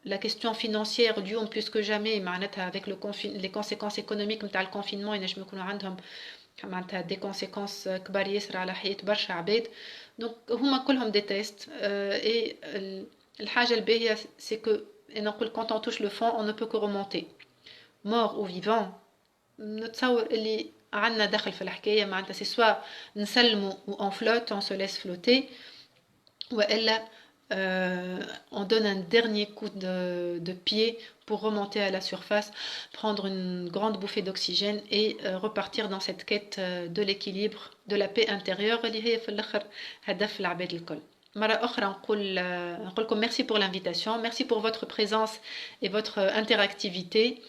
la question financière اليوم plus que jamais معناتها avec les conséquences économiques نتاع الكونفينمون ينجم يكونوا عندهم معناتها دي كونسيكونس كبار ياسر على حياة برشا عباد. دونك هما كلهم دي تيست اي الحاجه الباهيه سي كو انا نقول كونت اون توش لو فون اون نو بو كو رومونتي مور او فيفون. نتصور اللي عندنا دخل في الحكايه معناتها سي سوا نسلموا اون فلوت اون سو ليس فلوتي والا on donne un dernier coup de pied pour remonter à la surface, prendre une grande bouffée d'oxygène et repartir dans cette quête de l'équilibre, de la paix intérieure اللي هي في الآخر هدف العباد الكل. مرة أخرى نقول لكم merci pour l'invitation, merci pour votre présence et votre interactivité.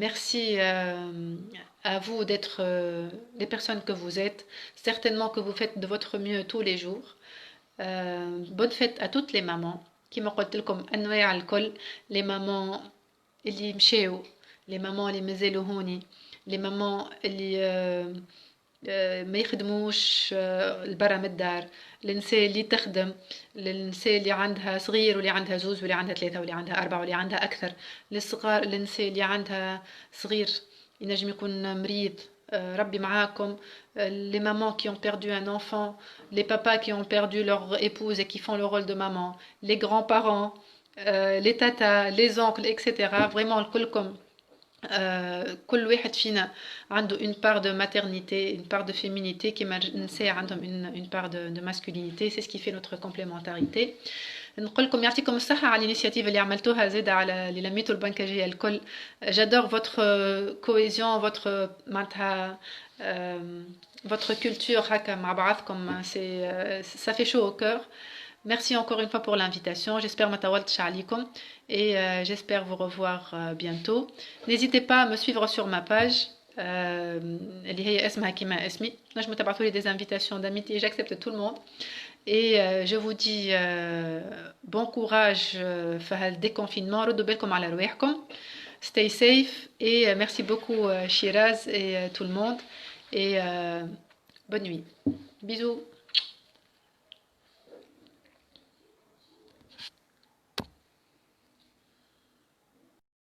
Merci à vous d'être les personnes que vous êtes. Certainement que vous faites de votre mieux tous les jours. Bonne fête à toutes les mamans. كما قلت لكم أنواع الكل. Les mamans اللي مشاو, les mamans اللي مازالوا هوني, les mamans اللي ما يخدموش البرا من الدار, النساء اللي تخدم, النساء اللي عندها صغير واللي عندها زوز واللي عندها ثلاثة واللي عندها أربعة واللي عندها أكثر, الصغار, النساء اللي عندها صغير ينجم يكون مريض, ربي معاكم, les mamans qui ont perdu un enfant, les papas qui ont perdu leur épouse et qui font le rôle de maman, les grands-parents, les tatas, les oncles, etc. Vraiment الكلكم. كل واحد فينا عنده une part de maternité, une part de féminité كيما النساء عندهم une part de masculinité, c'est ce qui fait notre complémentarité. نقول لكم يعطيكم الصحة على الانيشياتيف اللي عملتوها زيادة على اللي لميتوا البنكاجية الكل. J'adore votre cohésion, votre معناتها votre culture هكا مع بعضكم, ça fait chaud au cœur. Merci encore une fois pour l'invitation. J'espère ما طولتش عليكم et j'espère vous revoir bientôt. N'hésitez pas à me suivre sur ma page اللي هي اسمها كيما اسمي. نجموا تبعثوا لي des invitations d'amitié, j'accepte tout le monde. Et je vous dis bon courage في هالديكونفينمون, ردوا بالكم على رواحكم. Stay safe et merci beaucoup Shiraz et tout le monde et bonne nuit. Bisous.